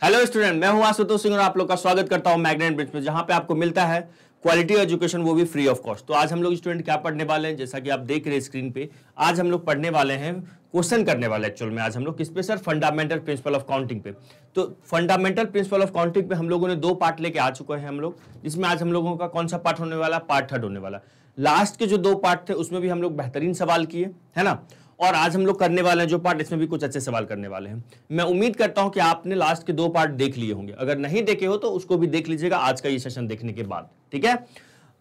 Hello student, मैं हूं आशुतोष सिंह और आप लोग का स्वागत करता हूं मैग्नेट ब्रिज में, जहां पे आपको मिलता है क्वालिटी एजुकेशन, वो भी फ्री ऑफ कॉस्ट। तो आज हम लोग स्टूडेंट क्या पढ़ने वाले हैं, जैसा कि आप देख रहे हैं स्क्रीन पे, आज हम लोग पढ़ने वाले हैं, क्वेश्चन करने वाले एक्चुअल में। आज हम लोग किस पे sir? Fundamental principle of counting पे। तो फंडामेंटल प्रिंसिपल ऑफ काउंटिंग पे हम लोगों ने 2 पार्ट लेके आ चुके हैं हम लोग, जिसमें आज हम लोगों का कौन सा पार्ट होने वाला? पार्ट 3 होने वाला। लास्ट के जो 2 पार्ट थे उसमें भी हम लोग बेहतरीन सवाल किए, है ना। और आज हम लोग करने वाले हैं जो पार्ट, इसमें भी कुछ अच्छे सवाल करने वाले हैं। मैं उम्मीद करता हूं कि आपने लास्ट के 2 पार्ट देख लिए होंगे। अगर नहीं देखे हो तो उसको भी देख लीजिएगा आज का ये सेशन देखने के बाद, ठीक है।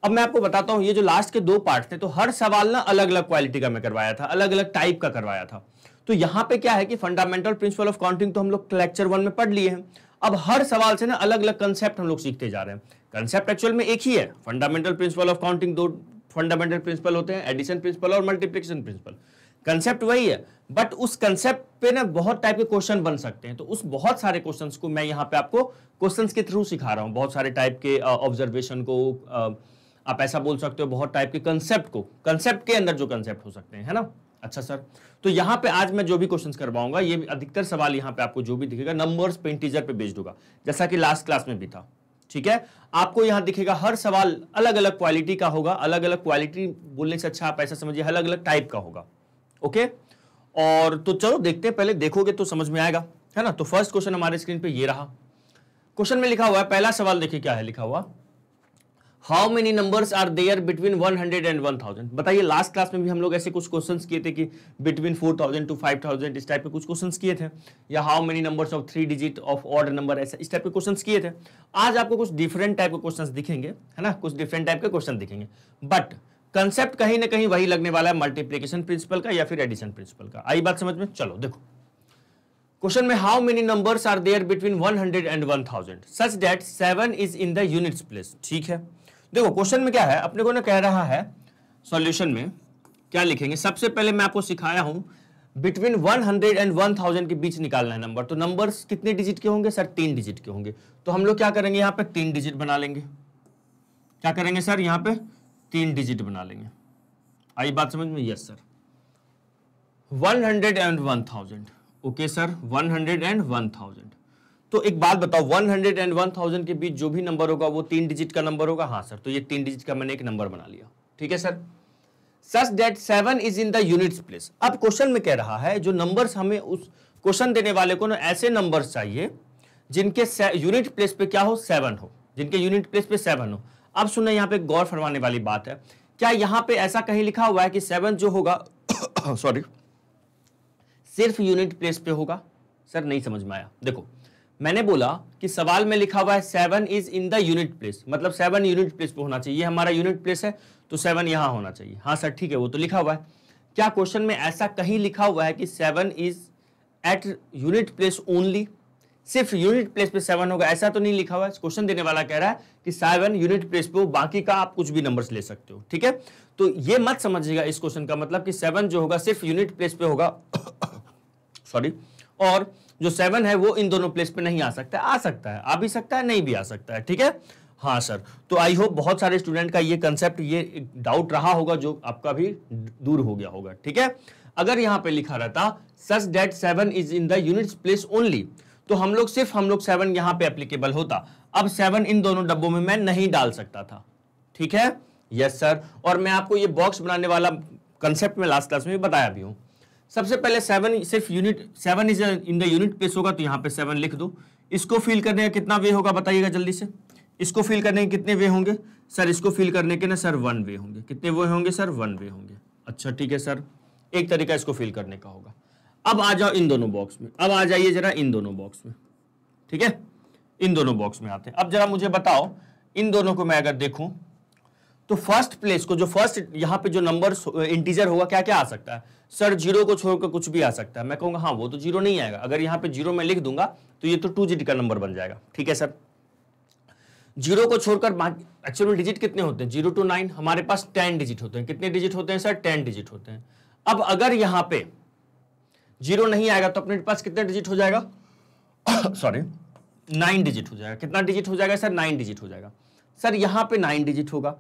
अब मैं आपको बताता हूं, ये जो लास्ट के 2 पार्ट थे, तो हर सवाल ना अलग अलग क्वालिटी का मैं करवाया था, अलग अलग टाइप का करवाया था। तो यहां पे क्या है कि फंडामेंटल प्रिंसिपल ऑफ काउंटिंग तो हम लोग लेक्चर 1 में पढ़ लिए हैं। अब हर सवाल से ना अलग अलग कंसेप्ट हम लोग सीखते जा रहे हैं। कंसेप्ट एक्चुअल में एक ही है, fundamental principle of counting. 2 fundamental principle होते हैं, एडिशन प्रिंसिपल और मल्टीप्लिकेशन प्रिंसिपल। कंसेप्ट वही है, बट उस कंसेप्ट पे ना बहुत टाइप के क्वेश्चन बन सकते हैं। तो उस बहुत सारे क्वेश्चंस को मैं यहाँ पे आपको क्वेश्चंस के थ्रू सिखा रहा हूँ। बहुत सारे टाइप के ऑब्जर्वेशन को, आप ऐसा बोल सकते हो, बहुत टाइप के कंसेप्ट को, कंसेप्ट के अंदर जो कंसेप्ट हो सकते हैं, है ना। अच्छा सर, तो यहाँ पे आज मैं जो भी क्वेश्चंस करवाऊंगा, ये अधिकतर सवाल यहाँ पे आपको जो भी दिखेगा नंबर्स पे, इंटीजर पे बेस्ड होगा, जैसा कि लास्ट क्लास में भी था, ठीक है। आपको यहां दिखेगा हर सवाल अलग अलग क्वालिटी का होगा। अलग अलग क्वालिटी बोलने से अच्छा आप ऐसा समझिए, अलग अलग टाइप का होगा, ओके। और तो चलो देखते हैं, पहले देखोगे तो समझ में आएगा, है ना। तो फर्स्ट क्वेश्चन हमारे स्क्रीन पे ये रहा। क्वेश्चन में लिखा हुआ है, पहला सवाल देखिए क्या है लिखा हुआ, how many numbers are there between 100 and 1000। बताइए, लास्ट क्लास में भी हम लोग ऐसे कुछ क्वेश्चंस किए थे कि बिटवीन 4000 टू 5000 इस टाइप के कुछ क्वेश्चंस किए थे, या how many numbers of 3 digit of odd number, ऐसे इस टाइप के क्वेश्चंस किए थे। आज आपको कुछ डिफरेंट टाइप के क्वेश्चंस दिखेंगे, है ना, कुछ डिफरेंट टाइप के क्वेश्चन दिखेंगे, बट कंसेप्ट कहीं ना कहीं वही लगने वाला है, मल्टीप्लिकेशन प्रिंसिपल का या फिर एडिशन प्रिंसिपल का। आई बात समझ में? चलो देखो क्वेश्चन में, how many numbers are there between 100 and 1000 such that 7 is in the units place. ठीक है, देखो क्वेश्चन में क्या है, अपने को ना कह रहा है सॉल्यूशन में क्या लिखेंगे। सबसे पहले मैं आपको सिखाया हूं बिटवीन 100 एंड 1000 के बीच निकालना है नंबर। तो नंबर्स कितने डिजिट के होंगे सर? 3 डिजिट के होंगे। तो हम लोग क्या करेंगे, यहां पे 3 डिजिट बना लेंगे। क्या करेंगे सर? यहां पे 3 डिजिट बना लेंगे। आई बात समझ में? Yes sir. 100 and 1000, okay sir, 100 and 1000। तो एक बात बताओ, 100 एंड 1000 के बीच जो भी नंबर होगा वो 3 डिजिट का नंबर होगा। हाँ सर, तो ये 3 डिजिट का मैंने एक नंबर बना लिया, ठीक है sir. Such that 7 is in the units place. अब क्वेश्चन में कह रहा है, जो नंबर्स हमें उस क्वेश्चन देने वाले को ना ऐसे नंबर्स चाहिए जिनके यूनिट प्लेस पे क्या हो? 7 हो, जिनके यूनिट प्लेस पे 7 हो। अब सुनना, यहाँ पे गौर फरमाने वाली बात है, क्या यहाँ पे ऐसा कहीं लिखा हुआ है कि 7 जो होगा सॉरी सिर्फ यूनिट प्लेस पे होगा? सर नहीं समझ में आया। देखो मैंने बोला कि सवाल में लिखा हुआ है 7 is in the unit place, मतलब 7 यूनिट प्लेस पे होना चाहिए। ये हमारा यूनिट प्लेस है तो 7 यहां होना चाहिए। हाँ सर ठीक है, वो तो लिखा हुआ है। क्या क्वेश्चन में ऐसा कहीं लिखा हुआ है कि 7 is at unit place only, सिर्फ यूनिट प्लेस पे 7 होगा? ऐसा तो नहीं लिखा हुआ है। क्वेश्चन देने वाला कह रहा है कि 7 यूनिट प्लेस पे हो, बाकी का आप कुछ भी नंबर्स ले सकते हो, ठीक है। तो ये मत समझिएगा इस क्वेश्चन का मतलब कि 7 जो होगा सिर्फ यूनिट प्लेस पे होगा सॉरी, और जो 7 है वो इन दोनों प्लेस पे नहीं आ सकता है। आ सकता है, आ भी सकता है, नहीं भी आ सकता है, ठीक है। हाँ सर, तो आई होप बहुत सारे स्टूडेंट का ये कंसेप्ट, ये डाउट रहा होगा जो आपका भी दूर हो गया होगा, ठीक है। अगर यहां पे लिखा रहता सच that 7 is in the units place only, तो हम लोग 7 यहां पे एप्लीकेबल होता। अब 7 इन दोनों डब्बों में मैं नहीं डाल सकता था, ठीक है। यस सर, और मैं आपको ये बॉक्स बनाने वाला कंसेप्ट में लास्ट क्लास में भी बताया भी हूं। सबसे पहले 7 सिर्फ unit, 7 is in the unit place होगा तो यहां पे 7 लिख दो। इसको फिल करने का कितना वे होगा बताइएगा जल्दी से। इसको फिल करने के कितने वे होंगे सर? इसको फिल करने के ना सर 1 वे होंगे। कितने वे होंगे सर? 1 वे होंगे। अच्छा ठीक है सर, एक तरीका इसको फिल करने का होगा। अब आ जाओ इन दोनों बॉक्स में, अब आ जाइए जरा इन दोनों बॉक्स में, ठीक है। इन दोनों बॉक्स में आते हैं। अब जरा मुझे बताओ, इन दोनों को मैं अगर देखूं तो फर्स्ट प्लेस को, जो फर्स्ट यहां पे जो नंबर इंटीजर होगा, क्या क्या आ सकता है सर? 0 को छोड़कर कुछ भी आ सकता है। मैं कहूंगा हाँ वो तो 0 नहीं आएगा। अगर यहां पे 0 मैं लिख दूंगा तो ये तो 2 डिजिट का नंबर बन जाएगा, ठीक है सर। 0 को छोड़कर एक्चुअल में डिजिट कितने होते हैं? 0 to 9 हमारे पास 10 डिजिट होते हैं। कितने डिजिट होते हैं सर? 10 डिजिट होते हैं। अब अगर यहां पे 0 नहीं आएगा तो अपने पास कितने डिजिट हो जाएगा? सॉरी 9 डिजिट हो जाएगा। कितना डिजिट हो जाएगा सर? 9 डिजिट हो जाएगा। सर यहां पे 9 डिजिट होगा।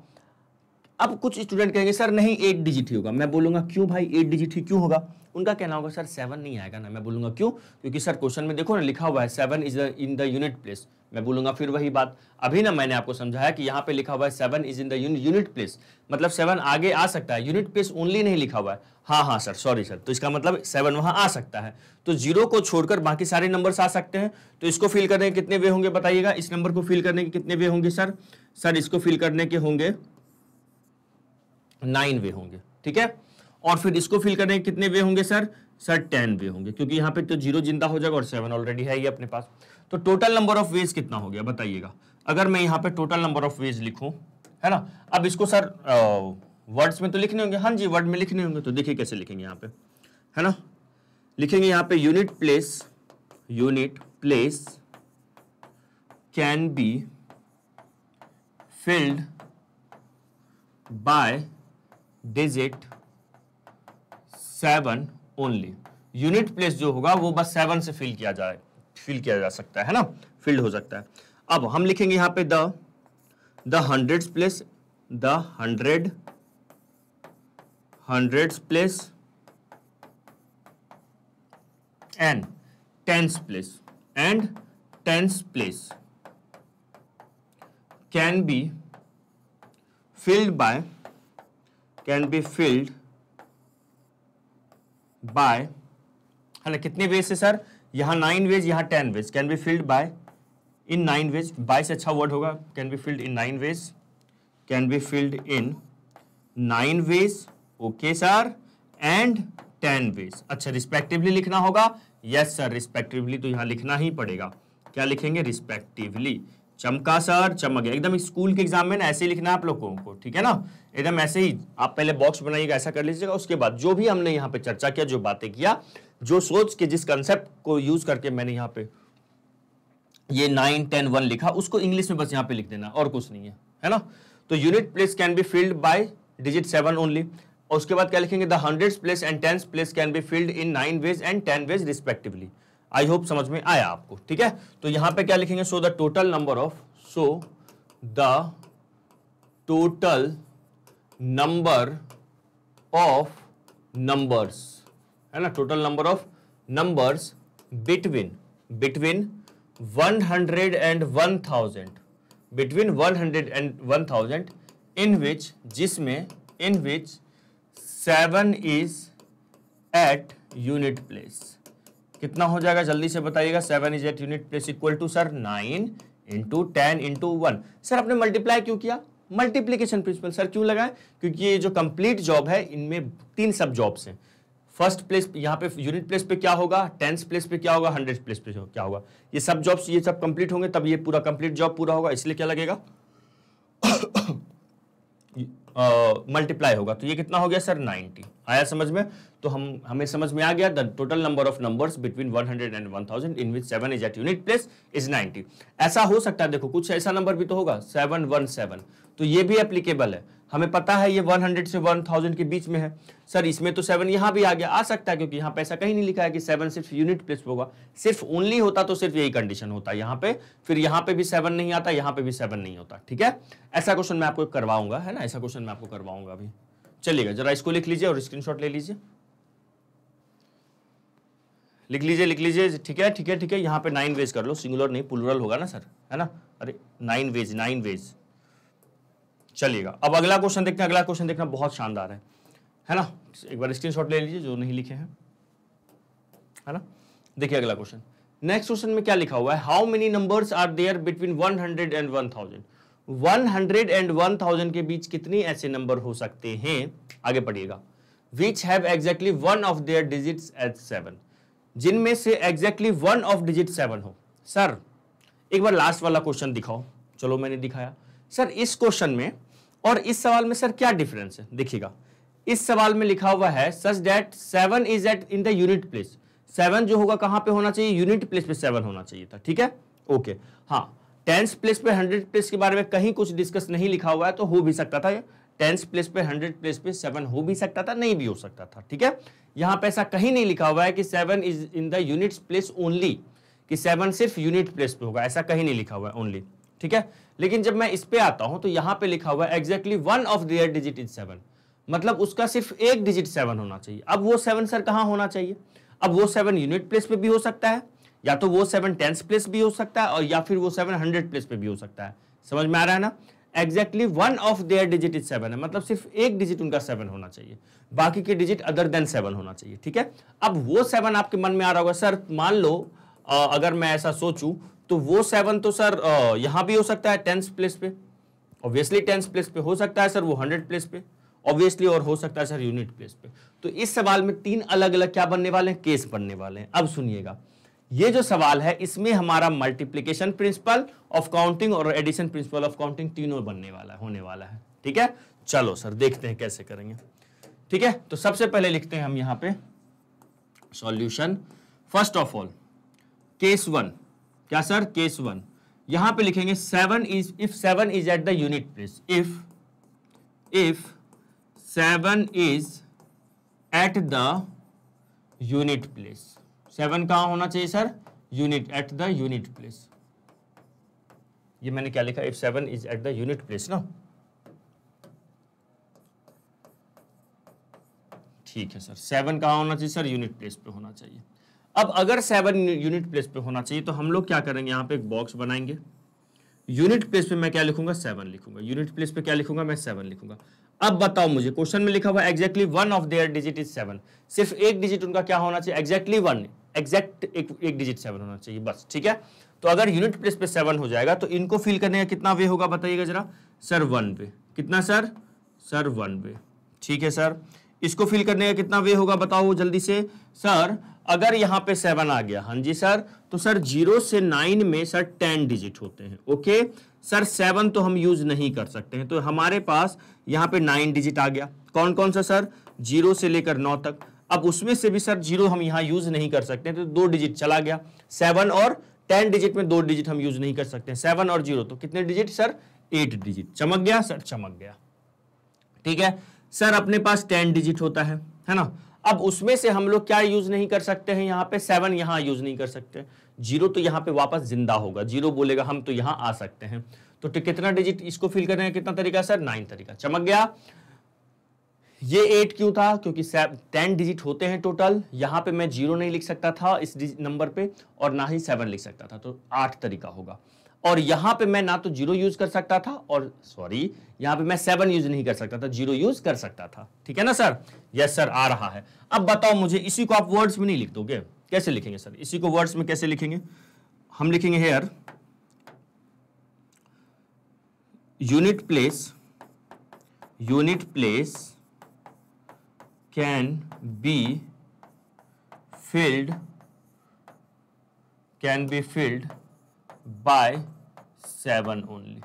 अब कुछ स्टूडेंट कहेंगे सर नहीं 8 डिजिट ही होगा। मैं बोलूंगा क्यों भाई 8 डिजिट ही क्यों होगा? उनका कहना होगा सर 7 नहीं आएगा ना। मैं बोलूंगा क्यों? क्योंकि सर क्वेश्चन में देखो ना लिखा हुआ है 7 is in the unit place. मैं बोलूंगा फिर वही बात, अभी ना मैंने आपको समझाया कि यहाँ पे लिखा हुआ है 7 is in the unit place, मतलब 7 आगे आ सकता है, यूनिट प्लेस ओनली नहीं लिखा हुआ है। हाँ सर, सॉरी सर, तो इसका मतलब 7 वहां आ सकता है, तो 0 को छोड़कर बाकी सारे नंबर्स आ सकते हैं। तो इसको फिल करने के कितने वे होंगे बताइएगा? इस नंबर को फिल करने के कितने वे होंगे सर? सर इसको फिल करने के होंगे 9 वे होंगे, ठीक है। और फिर इसको फिल करने के कितने वे होंगे सर? सर 10 वे होंगे, क्योंकि यहाँ पे तो 0 जिंदा हो जाएगा और 7 ऑलरेडी है ये अपने पास। तो टोटल नंबर ऑफ वेज कितना हो गया बताइएगा? अगर मैं यहाँ पे टोटल नंबर ऑफ वेज लिखूं, है ना, अब इसको सर वर्ड्स में तो लिखने होंगे। हाँ जी, वर्ड में लिखने होंगे। तो देखिए कैसे लिखेंगे यहाँ पे, है ना, लिखेंगे यहाँ पे unit place can be filled by digit 7 only. Unit place जो होगा वो बस 7 से फिल किया जा सकता है ना, फिल्ड हो सकता है। अब हम लिखेंगे यहाँ पे the hundreds place, the hundreds place and tens place can be filled bye, है ना, कितने वेज से सर? यहां 9 वेज, यहां 10 ways. Can be filled by in 9 ways, by से अच्छा वर्ड होगा। Can be filled in 9 ways, can be filled in 9 ways, okay sir, and 10 ways. अच्छा, रिस्पेक्टिवली लिखना होगा। यस सर, रिस्पेक्टिवली तो यहां लिखना ही पड़ेगा। क्या लिखेंगे? रिस्पेक्टिवली। चमका सर, चमक गया एकदम। स्कूल के एग्जाम में ना ऐसे ही लिखना है आप लोगों को, ठीक है ना, एकदम ऐसे ही। आप पहले बॉक्स बनाइएगा, ऐसा कर लीजिएगा। उसके बाद जो भी हमने यहाँ पे चर्चा किया, जो बातें किया, जो सोच के, जिस कंसेप्ट को यूज करके मैंने यहाँ पे ये 9, 10, 1 लिखा, उसको इंग्लिश में बस यहाँ पे लिख देना, और कुछ नहीं है ना। तो unit place can be filled by digit 7 only. और उसके बाद क्या लिखेंगे? The hundreds place and tens place can be filled in 9 ways and 10 ways respectively. I hope समझ में आया आपको, ठीक है। तो यहां पे क्या लिखेंगे? So the total number of numbers, है ना, total number of numbers between 100 and 1000, between 100 and 1000, in which 7 is at unit place. कितना हो जाएगा जल्दी से बताइएगा? 7 is at unit place equal to sir 9 into 10 into 1। Sir आपने मल्टीप्लाई क्यों किया? मल्टीप्लीकेशन प्रिंसिपल सर क्यों लगाए? क्योंकि ये जो कंप्लीट जॉब है, इनमें 3 सब जॉब्स हैं। फर्स्ट प्लेस यहाँ पे यूनिट प्लेस पे क्या होगा, टेंस प्लेस पे क्या होगा, हंड्रेड प्लेस पे क्या होगा, ये सब जॉब्स, ये सब कंप्लीट होंगे तब ये पूरा कंप्लीट जॉब पूरा होगा। इसलिए क्या लगेगा? मल्टीप्लाई होगा। तो ये कितना हो गया सर? 90। आया समझ में? तो हमें समझ में आ गया the total number of numbers between 100 and 1000 in which 7 is at unit place is 90। ऐसा हो सकता है, देखो कुछ ऐसा नंबर भी तो होगा 717, तो ये भी एप्लीकेबल है। हमें पता है ये 100 से 1000 के बीच में है। सर इसमें तो 7 यहां भी आ गया, आ सकता है, क्योंकि यहां पे ऐसा कहीं नहीं लिखा है कि 7 सिर्फ यूनिट प्लेस पे होगा। सिर्फ ओनली होता तो सिर्फ यही कंडीशन होता यहां पे, फिर यहां पे भी 7 नहीं आता, यहां पे भी 7 नहीं होता, ठीक है। ऐसा क्वेश्चन मैं आपको करवाऊंगा, है ना, ऐसा क्वेश्चन मैं आपको करवाऊंगा अभी। चलिएगा, जरा इसको लिख लीजिए और स्क्रीनशॉट ले लीजिए, लिख लीजिए, ठीक है। यहाँ पे 9 वेज कर लो, सिंगुलर नहीं प्लूरल होगा ना सर, है ना। अरे 9 वेज। चलिएगा, अब अगला क्वेश्चन देखते हैं। अगला क्वेश्चन देखना बहुत शानदार है ना। एक बार स्क्रीनशॉट ले लीजिए जो नहीं लिखे हैं, है ना। देखिए अगला क्वेश्चन, नेक्स्ट क्वेश्चन में क्या लिखा हुआ है? How many numbers are there between 100 and 1000? 100 and 1000 के बीच कितने ऐसे नंबर हो सकते हैं? आगे पढ़िएगा। Which have exactly one of their digits at 7, जिनमें से एग्जैक्टली वन ऑफ डिजिट 7 हो। सर एक बार लास्ट वाला क्वेश्चन दिखाओ। चलो मैंने दिखाया। सर इस क्वेश्चन में और इस सवाल में सर क्या डिफरेंस है? देखिएगा, इस सवाल में लिखा हुआ है such that 7 is at in the unit place. 7 जो होगा कहां पे होना चाहिए? यूनिट प्लेस पे 7 होना चाहिए था, ठीक है, ओके। हाँ, टेंस प्लेस पे 100 प्लेस के बारे में कहीं कुछ डिस्कस नहीं लिखा हुआ है, तो हो भी सकता था टेंस प्लेस पे 100 प्लेस पे 7 हो भी सकता था, नहीं भी हो सकता था, ठीक है। यहां पे ऐसा कहीं नहीं लिखा हुआ है कि 7 is in the unit place only, कि 7 सिर्फ यूनिट प्लेस पे होगा, ऐसा कहीं नहीं लिखा हुआ है ओनली, ठीक है। लेकिन जब मैं इस पे आता हूं तो यहां पे लिखा हुआ है exactly one of their digit is 7, मतलब उसका सिर्फ एक डिजिट 7 होना चाहिए। अब वो 7 सर कहाँ होना चाहिए? अब वो 7 यूनिट प्लेस पे भी हो सकता है, या तो वो 7 टेंस प्लेस भी हो सकता है, और या फिर वो 7 100 प्लेस पे भी हो सकता है। समझ में आ रहा है ना? Exactly one of their digit is 7 है, मतलब सिर्फ एक डिजिट उनका 7 होना चाहिए, बाकी के डिजिट अदर देन 7 होना चाहिए। ठीक है, अब वो 7 आपके मन में आ रहा होगा, सर मान लो अगर मैं ऐसा सोचूं तो वो 7 तो सर यहां भी हो सकता है टेंस प्लेस पे, ऑब्वियसली टेंस प्लेस पे हो सकता है सर वो 100 प्लेस पे ऑब्वियसली, और हो सकता है सर यूनिट प्लेस पे। तो इस सवाल में 3 अलग अलग क्या बनने वाले हैं? केस बनने वाले हैं। अब सुनिएगा, ये जो सवाल है इसमें हमारा मल्टीप्लिकेशन प्रिंसिपल ऑफ काउंटिंग और एडिशन प्रिंसिपल ऑफ काउंटिंग तीनों बनने वाला है, होने वाला है। ठीक है, चलो सर देखते हैं कैसे करेंगे। ठीक है, तो सबसे पहले लिखते हैं हम यहां पे solution. First of all case 1, क्या सर? केस 1 यहां पे लिखेंगे 7 is, if 7 is at the unit place, if 7 is at the unit place. 7 कहां होना चाहिए sir? Unit, at the unit place. ये मैंने क्या लिखा? If 7 is at the unit place ना, ठीक है सर। 7 कहां होना चाहिए सर? यूनिट प्लेस पे होना चाहिए। अब अगर 7 यूनिट प्लेस पे होना चाहिए तो हम लोग क्या करेंगे, यहां पे एक बॉक्स बनाएंगे। यूनिट प्लेस पे मैं क्या लिखूंगा? 7 लिखूंगा। यूनिट प्लेस पे क्या लिखूंगा? मैं 7 लिखूंगा। अब बताओ मुझे, क्वेश्चन में लिखा हुआ exactly one of their digit is 7, सिर्फ एक डिजिट उनका क्या होना चाहिए? एग्जैक्टली वन, एग्जैक्ट एक डिजिट 7 होना चाहिए बस। ठीक है, तो अगर यूनिट प्लेस पे 7 हो जाएगा तो इनको फिल करने का कितना वे होगा बताइएगा जरा? सर 1 वे। कितना सर? सर 1 वे। ठीक है सर, इसको फिल करने का कितना वे होगा बताओ जल्दी से? सर अगर यहां पे 7 आ गया, हाँ जी सर, तो सर 0 से 9 में सर 10 डिजिट होते हैं। ओके सर, 7 तो हम यूज नहीं कर सकते हैं, तो हमारे पास यहां पे 9 डिजिट आ गया। कौन कौन सा सर? 0 से लेकर 9 तक। अब उसमें से भी सर 0 हम यहां यूज नहीं कर सकते, तो 2 डिजिट चला गया। 7 और 10 डिजिट में 2 डिजिट हम यूज नहीं कर सकते। 7 और 0 तो कितने डिजिट सर? 8 डिजिट। चमक गया सर? चमक गया। ठीक है सर, अपने पास 10 डिजिट होता है ना। अब उसमें से हम लोग क्या यूज नहीं कर सकते हैं? यहां पे 7 यहां यूज नहीं कर सकते। 0 तो यहां पे वापस जिंदा होगा, 0 बोलेगा हम तो यहां आ सकते हैं। तो कितना डिजिट इसको फिल करने का कितना तरीका सर? 9 तरीका। चमक गया। ये 8 क्यों था? क्योंकि 10 डिजिट होते हैं टोटल। यहां पे मैं 0 नहीं लिख सकता था इस नंबर पे, और ना ही 7 लिख सकता था, तो 8 तरीका होगा। और यहां पे मैं ना तो 0 यूज कर सकता था, और सॉरी यहां पे मैं 7 यूज नहीं कर सकता था, 0 यूज कर सकता था। ठीक है ना सर? यस सर, आ रहा है। अब बताओ मुझे, इसी को आप वर्ड्स में नहीं लिख दोगे? कैसे लिखेंगे सर इसी को? वर्ड्स में कैसे लिखेंगे? हम लिखेंगे here unit place can be filled by 7 only.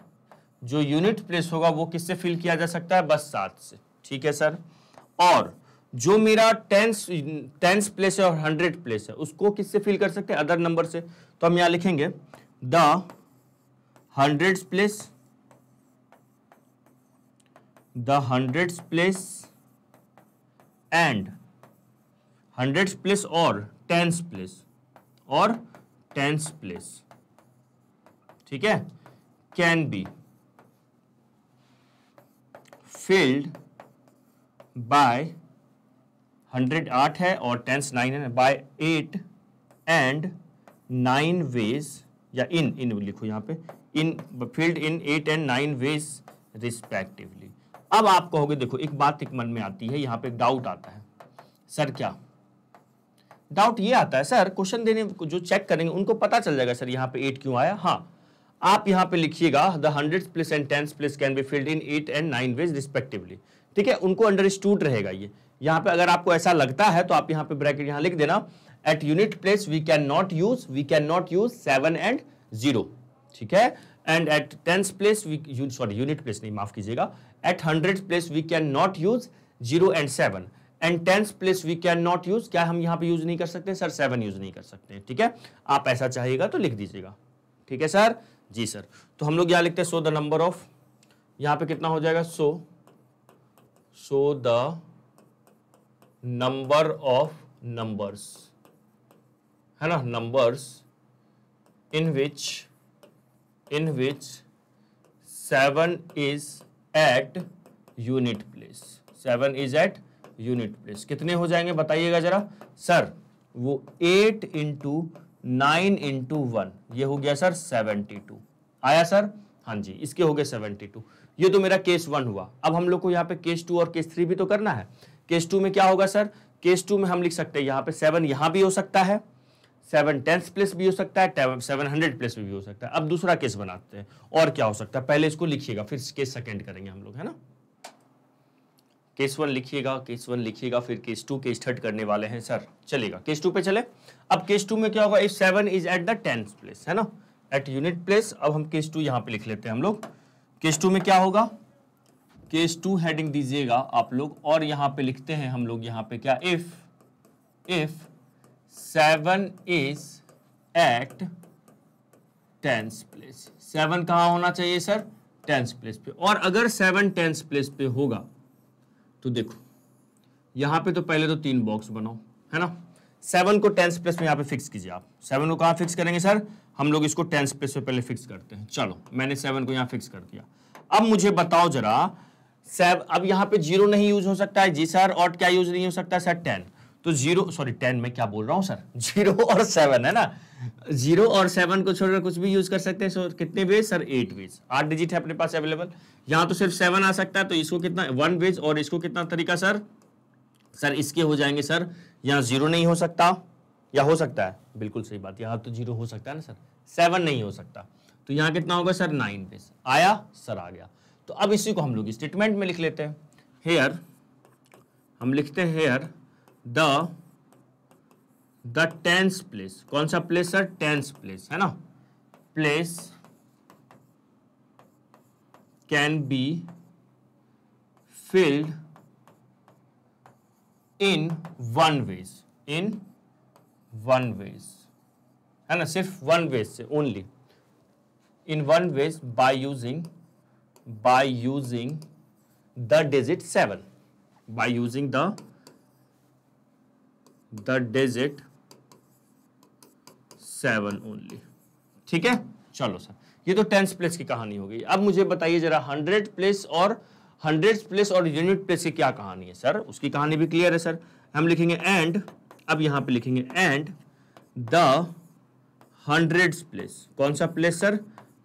जो यूनिट प्लेस होगा वो किससे फिल किया जा सकता है? बस 7 से। ठीक है सर, और जो मेरा टेंस प्लेस है और 100 प्लेस है उसको किससे फिल कर सकते हैं? अदर नंबर से। तो हम यहां लिखेंगे द 100 प्लेस एंड 100 प्लेस और 10 प्लेस, ठीक है, कैन बी फिल्ड बाय 100 8 है और 10 9 है, बाय 8 एंड 9 वेज, या इन लिखो यहां पे, in filled in 8 and 9 ways respectively. अब आप कहोगे, देखो एक बात एक मन में आती है, यहां पे डाउट आता है। सर क्या डाउट? ये आता है सर, क्वेश्चन देने जो चेक करेंगे उनको पता चल जाएगा सर यहाँ पे 8 क्यों आया। हाँ, आप यहाँ पे लिखिएगा the 100 place and 10 place can be filled in 8 and 9 ways respectively. ठीक है, उनको अंडरस्टूड रहेगा ये। यहाँ पे अगर आपको ऐसा लगता है तो आप यहाँ पे ब्रैकेट यहाँ लिख देना, at unit place we can not use 7 and 0। ठीक है, and at 10 place unit place नहीं, माफ कीजिएगा, at 100 place we can not use 0 and 7, and 10 place we can not use, क्या हम यहाँ पे यूज नहीं कर सकते सर? 7 यूज नहीं कर सकते। ठीक है, आप ऐसा चाहिएगा तो लिख दीजिएगा। ठीक है सर? जी सर। तो हम लोग यहाँ लिखते हैं सो द नंबर ऑफ, यहाँ पे कितना हो जाएगा? So the number of numbers, है ना, numbers in which 7 is at unit place. 7 is at unit place. कितने हो जाएंगे बताइएगा जरा सर? वो 8 इंटू 9 इंटू 1, ये हो गया सर 72 आया सर। हाँ जी, इसके हो गए 72। ये तो मेरा केस 1 हुआ। अब हम लोग को यहाँ पे केस 2 और केस 3 भी तो करना है। केस 2 में क्या होगा सर? केस 2 में हम लिख सकते हैं यहाँ पे 7 यहाँ भी हो सकता है, 7 10th प्लेस भी हो सकता है, 7 100 प्लेस भी हो सकता है। अब दूसरा केस बनाते हैं और क्या हो सकता है, पहले इसको लिखिएगा फिर केस सेकंड करेंगे हम लोग, है ना। केस 1 लिखिएगा, केस 1 लिखिएगा, फिर केस 2 केस 3 करने वाले हैं सर। चलेगा, केस 2 पे चले। अब केस 2 में क्या होगा? If 7 is at the 10th place, है ना, एट यूनिट प्लेस। अब हम केस 2 यहां पे लिख लेते हैं हम लोग। केस 2 में क्या होगा? केस 2 हेडिंग दीजिएगा आप लोग और यहां पे लिखते हैं हम लोग यहां पे क्या, if 7 is eight 10th place. 7 कहां होना चाहिए सर? 10th प्लेस पे। और अगर 7 10th प्लेस पे होगा तो देखो यहां पे तो पहले तो 3 बॉक्स बनाओ, है ना। 7 को 10th प्लेस में यहां पे फिक्स कीजिए आप। 7 को कहां फिक्स करेंगे सर? हम लोग इसको 10th प्लेस पे पहले फिक्स करते हैं। चलो मैंने 7 को यहां फिक्स कर दिया। अब मुझे बताओ जरा, अब यहां पे 0 नहीं यूज हो सकता है जी सर, और क्या यूज नहीं हो सकता सर? 10। तो 0 सॉरी 10 में क्या बोल रहा हूं सर? 0 और 7 है ना, 0 और 7 को छोड़कर कुछ भी यूज कर सकते हैं। सो कितने वेज सर? 8 वेज। 8 डिजिट है अपने पास अवेलेबल। यहां तो सिर्फ 7 आ सकता है, तो इसको कितना 1 वेज, और इसको कितना तरीका सर? सर इसके हो जाएंगे सर, यहां 0 नहीं हो सकता, या हो सकता है? बिल्कुल सही बात, यहां तो 0 हो सकता है ना सर, 7 नहीं हो सकता। तो यहां कितना होगा सर? 9 वेज। आया सर? आ गया। तो अब इसी को हम लोग स्टेटमेंट में लिख लेते हैं। हेयर हम लिखते हैं हेयर द 10th प्लेस। कौन सा प्लेस सर? 10th प्लेस, है ना। Place can be filled in 1 ways, in 1 ways, है ना, सिर्फ 1 वेज से only, in 1 ways by using the digit 7, by using the digit 7 only. ठीक है, चलो सर, ये तो 10th प्लेस की कहानी हो गई। अब मुझे बताइए जरा 100 प्लेस और 100 प्लेस और यूनिट प्लेस की क्या कहानी है सर? उसकी कहानी भी क्लियर है सर। हम लिखेंगे एंड, अब यहां पे लिखेंगे एंड द 100th प्लेस। कौन सा प्लेस सर?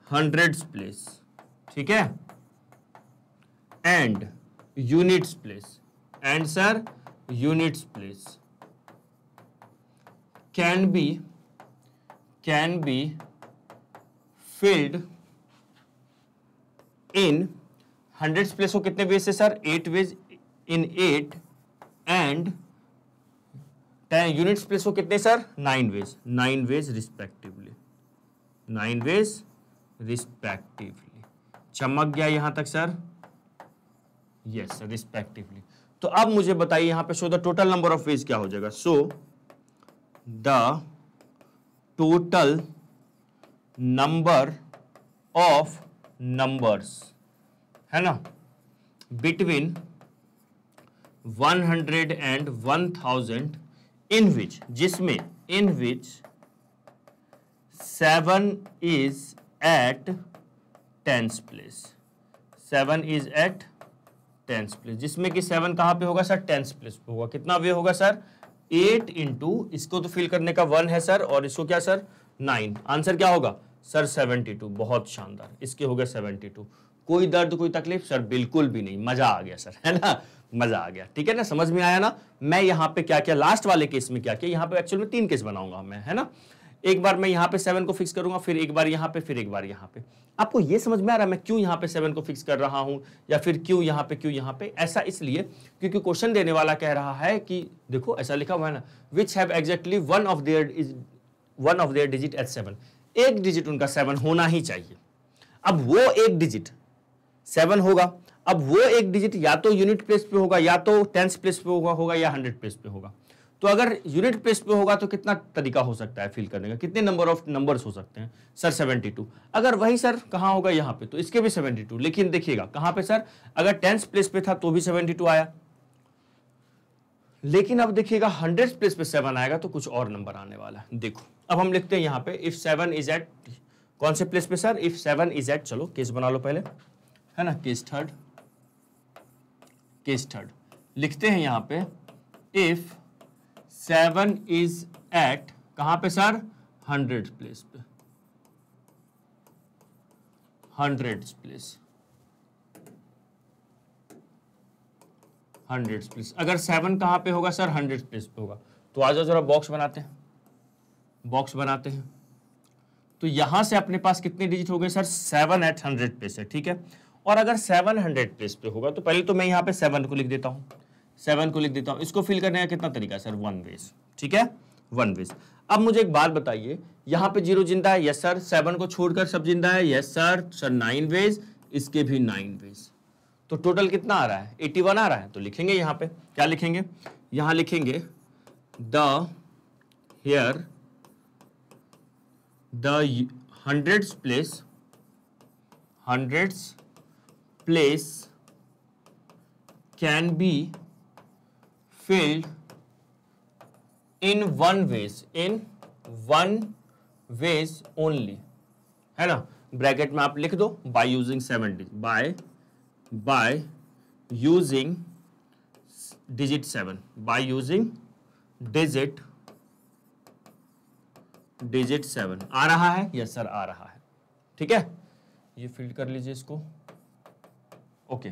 100th प्लेस, ठीक है। And units place, and sir units place can be filled in 100th place को कितने वेज से sir? 8 ways, in 8, and units place को कितने sir? 9 ways, 9 ways respectively, 9 ways respectively. चमक गया यहां तक सर? Yes, respectively. तो अब मुझे बताइए यहां पे show the total number of veg क्या हो जाएगा? सो the total number of numbers, है ना, between 100 and 1000 in which, जिसमें in which 7 is at 10th place, 7 is at 10th place, जिसमें कि 7 कहां पे होगा सर? 10th प्लेस पे होगा। कितना वे होगा सर? 8 इंटू, इसको तो फिल करने का 1 है सर, और इसको क्या सर? 9। आंसर क्या होगा सर? 72। बहुत शानदार, इसके हो गए 72। कोई दर्द कोई तकलीफ सर? बिल्कुल भी नहीं, मजा आ गया सर, है ना, मजा आ गया। ठीक है ना, समझ में आया ना। मैं यहाँ पे क्या किया, लास्ट वाले केस में क्या किया, यहाँ पे एक्चुअल में 3 केस बनाऊंगा मैं, है ना। एक बार मैं यहाँ पे 7 को फिक्स करूंगा, फिर एक बार यहाँ पे, फिर एक बार यहाँ पे। आपको ये समझ में आ रहा है मैं क्यों यहाँ पे 7 को फिक्स कर रहा हूं, या फिर क्यों यहाँ पे? ऐसा इसलिए क्योंकि क्वेश्चन देने वाला कह रहा है कि देखो ऐसा लिखा हुआ है ना, which have exactly one of their digit at 7। एक डिजिट उनका 7 होना ही चाहिए। अब वो एक डिजिट 7 होगा, अब वो एक डिजिट या तो यूनिट प्लेस पे होगा, या तो 10th प्लेस पे होगा, या 100 प्लेस पे होगा। तो अगर यूनिट प्लेस पे होगा तो कितना तरीका हो सकता है फिल करने का? कितने नंबर्स हो सकते हैं सर? 72। अगर वही सर कहां होगा? यहाँ पे, तो इसके भी 72। लेकिन देखिएगा कहां पे सर? अगर 10th प्लेस पे था तो भी 72 आया, लेकिन अब देखिएगा 100th प्लेस पे 7 आएगा तो कुछ और नंबर आने वाला है। देखो अब हम लिखते हैं यहाँ पे इफ 7 इज एट, कौन से प्लेस पे सर? इफ 7 इज एट, चलो केस बना लो पहले, है ना, केस थर्ड। लिखते हैं यहां पे इफ 7 इज एट कहां पे सर, 100 प्लेस पे, 100 प्लेस, 100 प्लेस। अगर 7 कहां पे होगा सर, 100 प्लेस पे होगा। तो आ जाओ जरा बॉक्स बनाते हैं, बॉक्स बनाते हैं। तो यहां से अपने पास कितने डिजिट हो गए सर, 7 एट 100 प्लेस है, ठीक है। और अगर 7 100 प्लेस पे होगा तो पहले तो मैं यहां पे 7 को लिख देता हूं, 7 को लिख देता हूं। इसको फिल करने का कितना तरीका है सर, 1 वेज, ठीक है, 1 वेज। अब मुझे एक बात बताइए, यहां पे 0 जिंदा है, यस सर। 7 को छोड़कर सब जिंदा है, यस सर। सर 9 वेज, इसके भी 9 वेज। तो टोटल कितना आ रहा है, 81 आ रहा है। तो लिखेंगे यहां पे, क्या लिखेंगे, यहां लिखेंगे the here the hundreds place can be filled in one ways only, है ना। ब्रैकेट में आप लिख दो by using 7 by using digit 7, by using digit 7। आ रहा है, यस सर आ रहा है, ठीक है। ये फिल कर लीजिए इसको, ओके।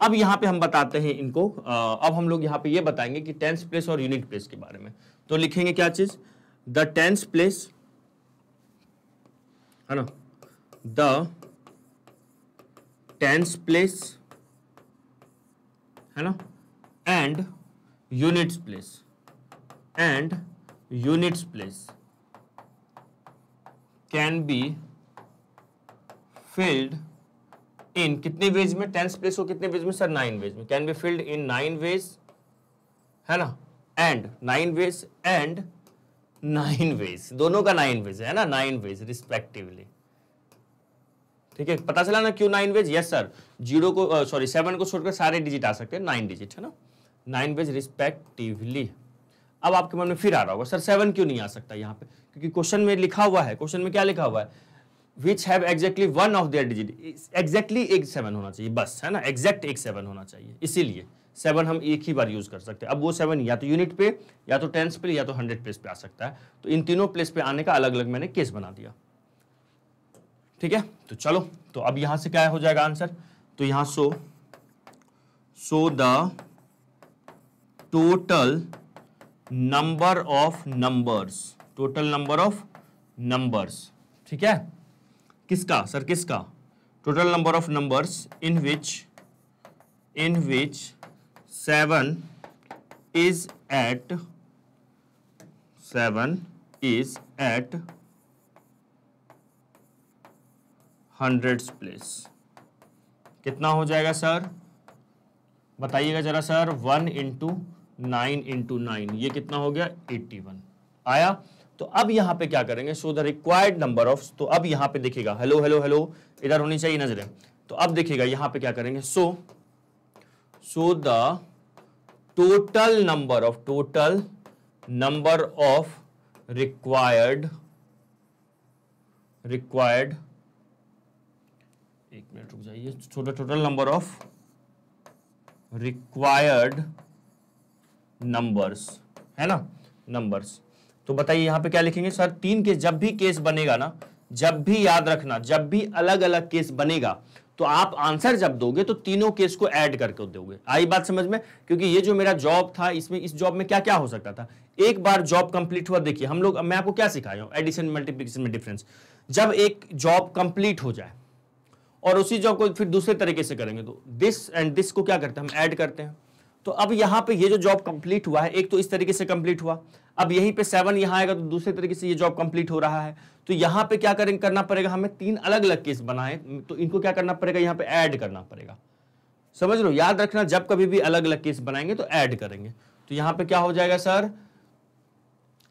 अब यहां पे हम बताते हैं इनको, अब हम लोग यहां पे ये बताएंगे कि टेंस प्लेस और यूनिट प्लेस के बारे में। तो लिखेंगे क्या चीज, द टेंस प्लेस, है ना, द टेंस प्लेस, है ना, and units place can be filled in कितने वेज में, टेंस प्लेस को कितने वेज में सर, 9 वेज में। Can be filled in 9 ways, है ना, एंड 9 वेज एंड 9 वेज, दोनों का 9 वेज है ना, 9 वेज रिस्पेक्टिवली, ठीक है। पता चला ना क्यों 9 वेज, यस सर। 7 को छोड़कर सारे डिजिट आ सकते हैं, 9 डिजिट, है ना, 9 वेज रिस्पेक्टिवली। अब आपके मन में फिर आ रहा होगा सर 7 क्यों नहीं आ सकता यहाँ पे, क्योंकि क्वेश्चन में लिखा हुआ है, क्वेश्चन में क्या लिखा हुआ है, विच have exactly one of their digit, exactly एक 7 होना चाहिए बस, है ना, एग्जैक्ट एक 7 होना चाहिए, इसीलिए 7 हम एक ही बार यूज कर सकते हैं। अब वो 7 या तो यूनिट पे, या तो टेंस पे, या तो 100 प्लेस पे आ सकता है। तो इन तीनों प्लेस पे आने का अलग अलग मैंने केस बना दिया, ठीक है। तो चलो, तो अब यहां से क्या हो जाएगा आंसर, तो यहां सो the total number of numbers, ठीक है, किसका सर, किसका, total number of numbers in which 7 is at 100th place. कितना हो जाएगा सर, बताइएगा जरा सर। 1 × 9 × 9, ये कितना हो गया, 81 आया। तो अब यहां पे क्या करेंगे, so the required number of, तो अब यहां पे देखिएगा, हेलो हेलो हेलो, इधर होनी चाहिए नजरें। तो अब देखिएगा यहां पे क्या करेंगे, सो the total number of required, एक मिनट रुक जाइए, total number of required numbers, है ना, नंबर्स। तो बताइए यहां पे क्या लिखेंगे सर, 3 केस, जब भी केस बनेगा ना, जब भी याद रखना, जब भी अलग अलग केस बनेगा तो आप आंसर जब दोगे तो तीनों केस को ऐड करके दोगे। आई बात समझ में, क्योंकि ये जो मेरा जॉब था, इसमें इस जॉब में क्या क्या हो सकता था, एक बार जॉब कंप्लीट हुआ, देखिए हम लोग, मैं आपको क्या सिखाया हूं, एडिशन मल्टीप्लिकेशन में डिफरेंस। जब एक जॉब कंप्लीट हो जाए और उसी जॉब को फिर दूसरे तरीके से करेंगे, तो दिस एंड दिस को क्या करते हैं, हम ऐड करते हैं। तो अब यहां पे ये जो जॉब कंप्लीट हुआ है, एक तो इस तरीके से कंप्लीट हुआ, अब यहीं पे 7 यहां आएगा तो दूसरे तरीके से ये जॉब कंप्लीट हो रहा है। तो यहां पे क्या करना पड़ेगा, हमें 3 अलग अलग केस बनाए, तो इनको क्या करना पड़ेगा, यहां पे ऐड करना पड़ेगा। समझ लो, याद रखना, जब कभी भी अलग अलग केस बनाएंगे तो ऐड करेंगे। तो यहां पे क्या हो जाएगा सर,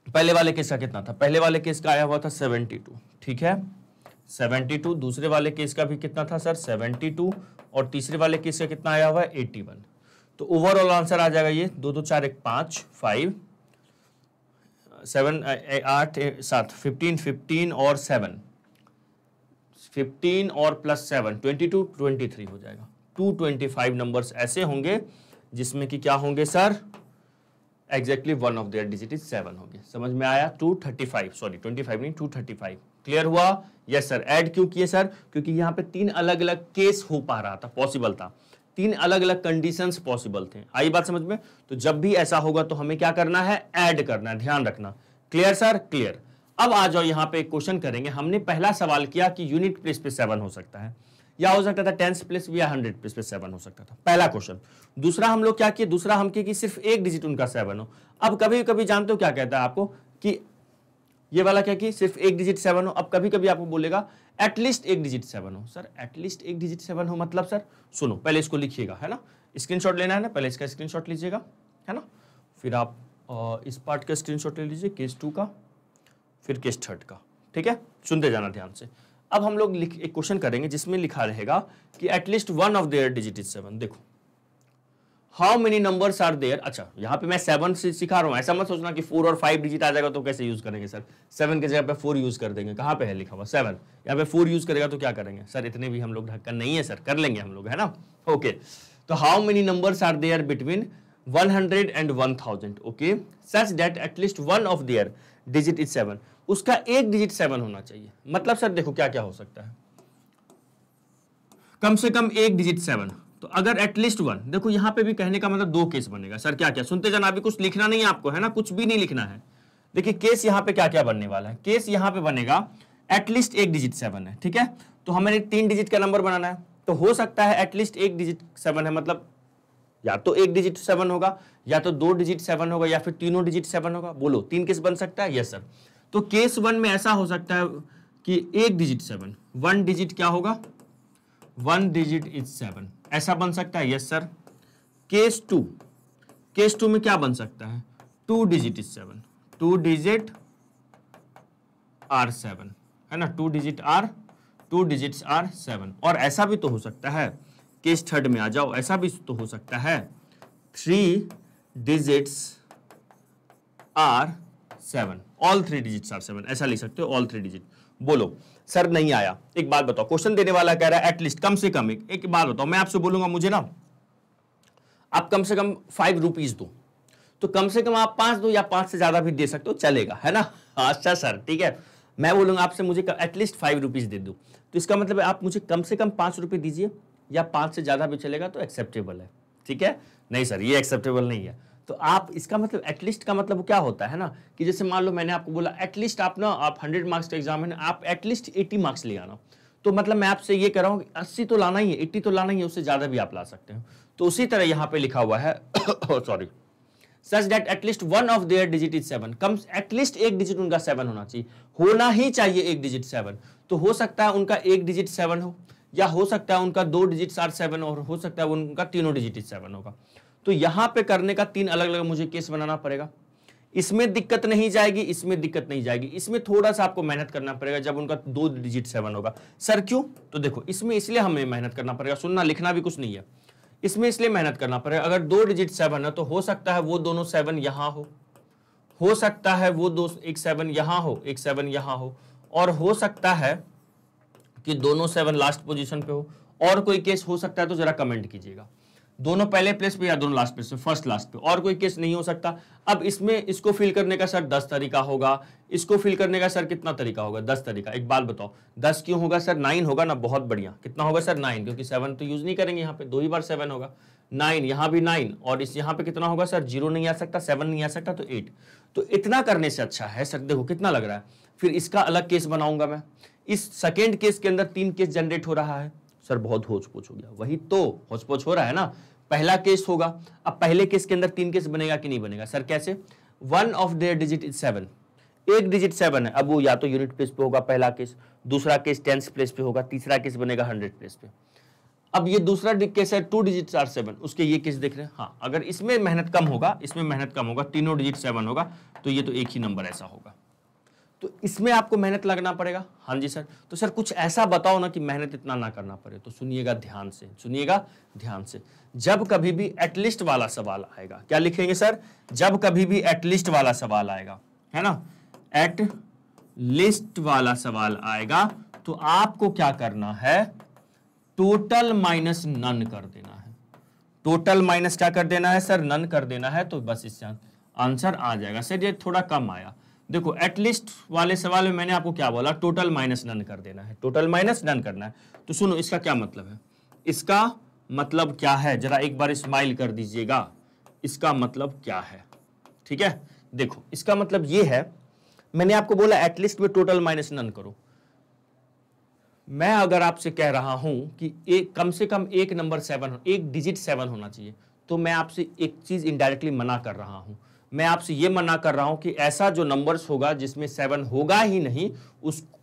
पहले वाले केस का कितना था, पहले वाले केस का आया हुआ था 72, ठीक है, 72। दूसरे वाले केस का भी कितना था सर, 72, और तीसरे वाले केस का कितना आया हुआ है, 81। तो ओवरऑल आंसर आ जाएगा ये 2 2 4 1 5 5 7 8 7 15 15 और 7 15 और प्लस 7 22 23 हो जाएगा। 225 नंबर्स ऐसे होंगे जिसमें कि क्या होंगे sir, exactly one of their digit is 7 होंगे। समझ में आया? 235, सॉरी 25 नहीं 235। क्लियर हुआ? Yes sir. ऐड क्यों किए सर? क्योंकि यहाँ पे 3 अलग अलग केस हो पा रहा था, पॉसिबल था, 3 अलग अलग कंडीशंस पॉसिबल थे। आई बात समझ में? तो जब भी ऐसा होगा तो हमें क्या करना है, ऐड करना है, ध्यान रखना। Clear sir? क्लियर। अब आ जाओ यहाँ पे एक क्वेश्चन करेंगे। हमने पहला सवाल किया कि यूनिट प्लेस पे 7 हो सकता है, या हो सकता था 10th प्लेस या 100 प्लेस पे 7 हो सकता था, पहला क्वेश्चन। दूसरा हम लोग क्या किए, दूसरा हम किए कि सिर्फ एक डिजिट उनका 7 हो। अब कभी कभी जानते हो क्या कहता है आपको, कि ये वाला क्या कि सिर्फ एक डिजिट 7 हो। अब कभी कभी आपको बोलेगा एटलीस्ट एक डिजिट 7 हो। सर एटलीस्ट एक डिजिट 7 हो मतलब सर सुनो, पहले इसको लिखिएगा, है ना, स्क्रीनशॉट लेना है ना, पहले इसका स्क्रीनशॉट लीजिएगा, है ना, फिर आप इस पार्ट का स्क्रीनशॉट ले लीजिए, केस 2 का, फिर केस 3 का। ठीक है, सुनते जाना ध्यान से। अब हम लोग एक क्वेश्चन करेंगे जिसमें लिखा रहेगा कि at least one of their digit is 7। देखो how many numbers are there. अच्छा, यहाँ पे मैं 7 से सिखा रहा हूँ, ऐसा मत सोचना कि 4 और 5 डिजिट आ जाएगा तो कैसे यूज करेंगे सर, 7 के जगह पे 4 यूज कर देंगे। कहाँ पे है लिखा हुआ 7, यहाँ पे 4 यूज करेगा तो क्या करेंगे सर, इतने भी हम लोग ढक्कन नहीं है सर, कर लेंगे हम लोग, है ना। ओके, तो how many numbers are there between 100 and 1000, okay, such that at least one of their digit is 7। उसका एक डिजिट 7 होना चाहिए। मतलब सर देखो क्या क्या हो सकता है, कम से कम एक डिजिट 7। तो अगर एटलीस्ट वन, देखो यहां पे भी कहने का मतलब 2 केस बनेगा। सर क्या क्या, सुनते जाना, अभी कुछ लिखना नहीं है आपको, है ना, कुछ भी नहीं लिखना है। देखिए केस यहां पे क्या क्या बनने वाला है। केस यहां पे बनेगा एटलीस्ट एक डिजिट 7 है, ठीक है, तो हमें 3 डिजिट का नंबर बनाना है। तो हो सकता है एटलीस्ट एक डिजिट 7 है, मतलब या तो एक डिजिट 7 होगा, या तो 2 डिजिट 7 होगा, या फिर तीनों डिजिट 7 होगा। बोलो 3 केस बन सकता है? Yes sir. तो केस 1 में ऐसा हो सकता है कि एक डिजिट 7, 1 डिजिट क्या होगा, 1 डिजिट इज 7, ऐसा बन सकता है। Yes sir. केस 2, केस 2 में क्या बन सकता है, 2 डिजिट इज 7, 2 डिजिट आर 7, है ना, 2 डिजिट आर, 2 डिजिट्स आर 7। और ऐसा भी तो हो सकता है, केस 3 में आ जाओ, ऐसा भी तो हो सकता है 3 digits are 7, all 3 digits are 7, ऐसा लिख सकते हो, ऑल 3 डिजिट। बोलो सर नहीं आया। एक बात बताओ, क्वेश्चन देने वाला कह रहा है एटलीस्ट, कम से कम एक बात बताओ, मैं आपसे बोलूंगा मुझे ना आप कम से कम 5 रुपीज दो, तो कम से कम आप 5 दो, या 5 से ज्यादा भी दे सकते हो, चलेगा, है ना। अच्छा सर ठीक है, मैं बोलूंगा आपसे मुझे एटलीस्ट 5 रुपीज दे दो, तो इसका मतलब आप मुझे कम से कम 5 रुपए दीजिए, या 5 से ज्यादा भी चलेगा तो एक्सेप्टेबल है, ठीक है। नहीं सर ये एक्सेप्टेबल नहीं है, तो आप इसका मतलब एटलीस्ट का मतलब क्या होता है ना, कि जैसे मान लो मैंने आपको बोला एटलीस्ट आप 100 मार्क्स का एग्जाम है ना, आप एटलीस्ट 80 मार्क्स ले आना, तो मतलब मैं आपसे ये कह रहा हूँ 80 तो लाना ही है, 80 तो लाना ही है, उससे ज्यादा भी आप ला सकते हो। तो उसी तरह यहाँ पे लिखा हुआ है sorry, such that at least one of their digit is 7, come at least एक डिजिट उनका 7 होना चाहिए, होना ही चाहिए एक डिजिट 7। तो हो सकता है उनका एक डिजिट 7 हो, या हो सकता है उनका 2 डिजिट आर 7, और हो सकता है उनका तीनों डिजिट 7 होगा। तो यहां पे करने का 3 अलग अलग मुझे केस बनाना पड़ेगा। इसमें दिक्कत नहीं जाएगी, इसमें दिक्कत नहीं जाएगी, इसमें थोड़ा सा आपको मेहनत करना पड़ेगा जब उनका 2 डिजिट 7 होगा। सर क्यों? तो देखो इसमें इसलिए हमें मेहनत करना पड़ेगा, सुनना लिखना भी कुछ नहीं है, इसमें इसलिए मेहनत करना पड़ेगा, अगर 2 डिजिट 7 है तो हो सकता है वो दोनों 7 यहां हो सकता है वो एक 7 यहां हो, एक 7 यहां हो, और हो सकता है कि दोनों 7 लास्ट पोजीशन पे हो। और कोई केस हो सकता है तो जरा कमेंट कीजिएगा, दोनों पहले प्लेस पे या दोनों लास्ट प्लेस पे, फर्स्ट लास्ट पे, और कोई केस नहीं हो सकता। अब इसमें इसको फिल करने का सर 10 तरीका होगा, इसको फिल करने का सर कितना तरीका होगा, 10 तरीका। एक बात बताओ 10 क्यों होगा सर, 9 होगा ना, बहुत बढ़िया। कितना होगा सर 9, क्योंकि 7 तो यूज नहीं करेंगे यहाँ पे, 2 ही बार 7 होगा, 9, यहाँ भी 9, और इस यहाँ पे कितना होगा सर, 0 नहीं आ सकता, 7 नहीं आ सकता, तो 8। तो इतना करने से अच्छा है सर, देखो कितना लग रहा है। फिर इसका अलग केस बनाऊंगा मैं, इस सेकेंड केस के अंदर 3 केस जनरेट हो रहा है। सर बहुत होच पोच हो गया, वही तो होच पोच हो रहा है ना, पहला केस होगा। अब पहले केस के अंदर 3 केस बनेगा कि नहीं बनेगा सर, कैसे, 1 ऑफ देयर डिजिट इज 7, एक डिजिट 7 है, अब वो या तो यूनिट प्लेस पे होगा पहला केस, दूसरा केस 10th प्लेस पे होगा, तीसरा केस बनेगा 100 प्लेस पे। अब ये दूसरा केस है 2 डिजिट आर 7, उसके ये केस देख रहे हैं। हाँ, अगर इसमें मेहनत कम होगा, इसमें मेहनत कम होगा, तीनों डिजिट 7 होगा, तो ये तो एक ही नंबर ऐसा होगा, तो इसमें आपको मेहनत लगना पड़ेगा। हाँ जी सर, तो सर कुछ ऐसा बताओ ना कि मेहनत इतना ना करना पड़े। तो सुनिएगा ध्यान से, सुनिएगा ध्यान से, जब कभी भी एटलीस्ट वाला सवाल आएगा, क्या लिखेंगे सर, जब कभी भी एटलीस्ट वाला सवाल आएगा, है ना, एट लिस्ट वाला सवाल आएगा, तो आपको क्या करना है, टोटल माइनस नन कर देना है। टोटल माइनस क्या कर देना है सर, नन कर देना है, तो बस इससे आंसर आ जाएगा। सर ये थोड़ा कम आया। देखो एटलीस्ट वाले सवाल में मैंने आपको क्या बोला, टोटल माइनस नन कर देना है, टोटल माइनस नन करना है। तो सुनो इसका क्या मतलब है, इसका मतलब क्या है, जरा एक बार स्माइल कर दीजिएगा, इसका मतलब क्या है। ठीक है, देखो इसका मतलब ये है, मैंने आपको बोला एटलीस्ट में टोटल माइनस नन करो। मैं अगर आपसे कह रहा हूं कि एक कम से कम एक नंबर 7 एक डिजिट 7 होना चाहिए, तो मैं आपसे एक चीज इनडायरेक्टली मना कर रहा हूं। मैं आपसे यह मना कर रहा हूं कि ऐसा जो नंबर्स होगा जिसमें 7 होगा ही नहीं,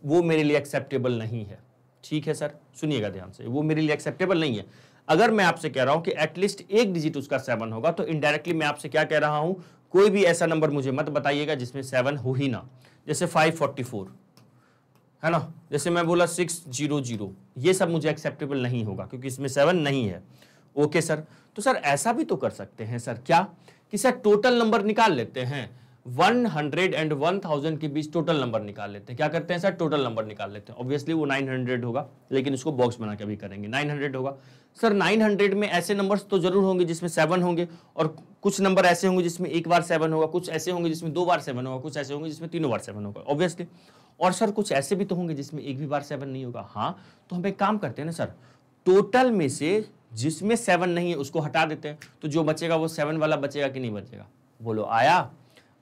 वो मेरे लिए एक्सेप्टेबल नहीं है। ठीक है सर, सुनिएगा ध्यान से, वो मेरे लिए एक्सेप्टेबल नहीं है। अगर मैं आपसे कह रहा हूं कि एटलीस्ट एक डिजिट उसका 7 होगा, तो इनडायरेक्टली मैं आपसे क्या कह रहा हूं, कोई भी ऐसा नंबर मुझे मत बताइएगा जिसमें 7 हो ही ना। जैसे 544 है ना, जैसे मैं बोला 600, ये सब मुझे एक्सेप्टेबल नहीं होगा क्योंकि इसमें 7 नहीं है। ओके सर, तो सर ऐसा भी तो कर सकते हैं सर, क्या कि सर टोटल नंबर निकाल लेते हैं, 100 and 1000 के बीच टोटल नंबर निकाल लेते हैं। क्या करते हैं सर, टोटल नंबर निकाल लेते हैं। ऑब्वियसली वो 900 होगा, लेकिन उसको बॉक्स बना के भी करेंगे, 900 होगा। सर 900 में ऐसे नंबर्स तो जरूर होंगे जिसमें 7 होंगे, और कुछ नंबर ऐसे होंगे जिसमें एक बार 7 होगा, कुछ ऐसे होंगे जिसमें 2 बार 7 होगा, कुछ ऐसे होंगे जिसमें 3 बार 7 होगा ऑब्वियसली। और सर कुछ ऐसे भी तो होंगे जिसमें एक भी बार 7 नहीं होगा। हाँ, तो हम एक काम करते हैं ना सर, टोटल में से जिसमें 7 नहीं है उसको हटा देते हैं, तो जो बचेगा वो 7 वाला बचेगा कि नहीं बचेगा, बोलो आया।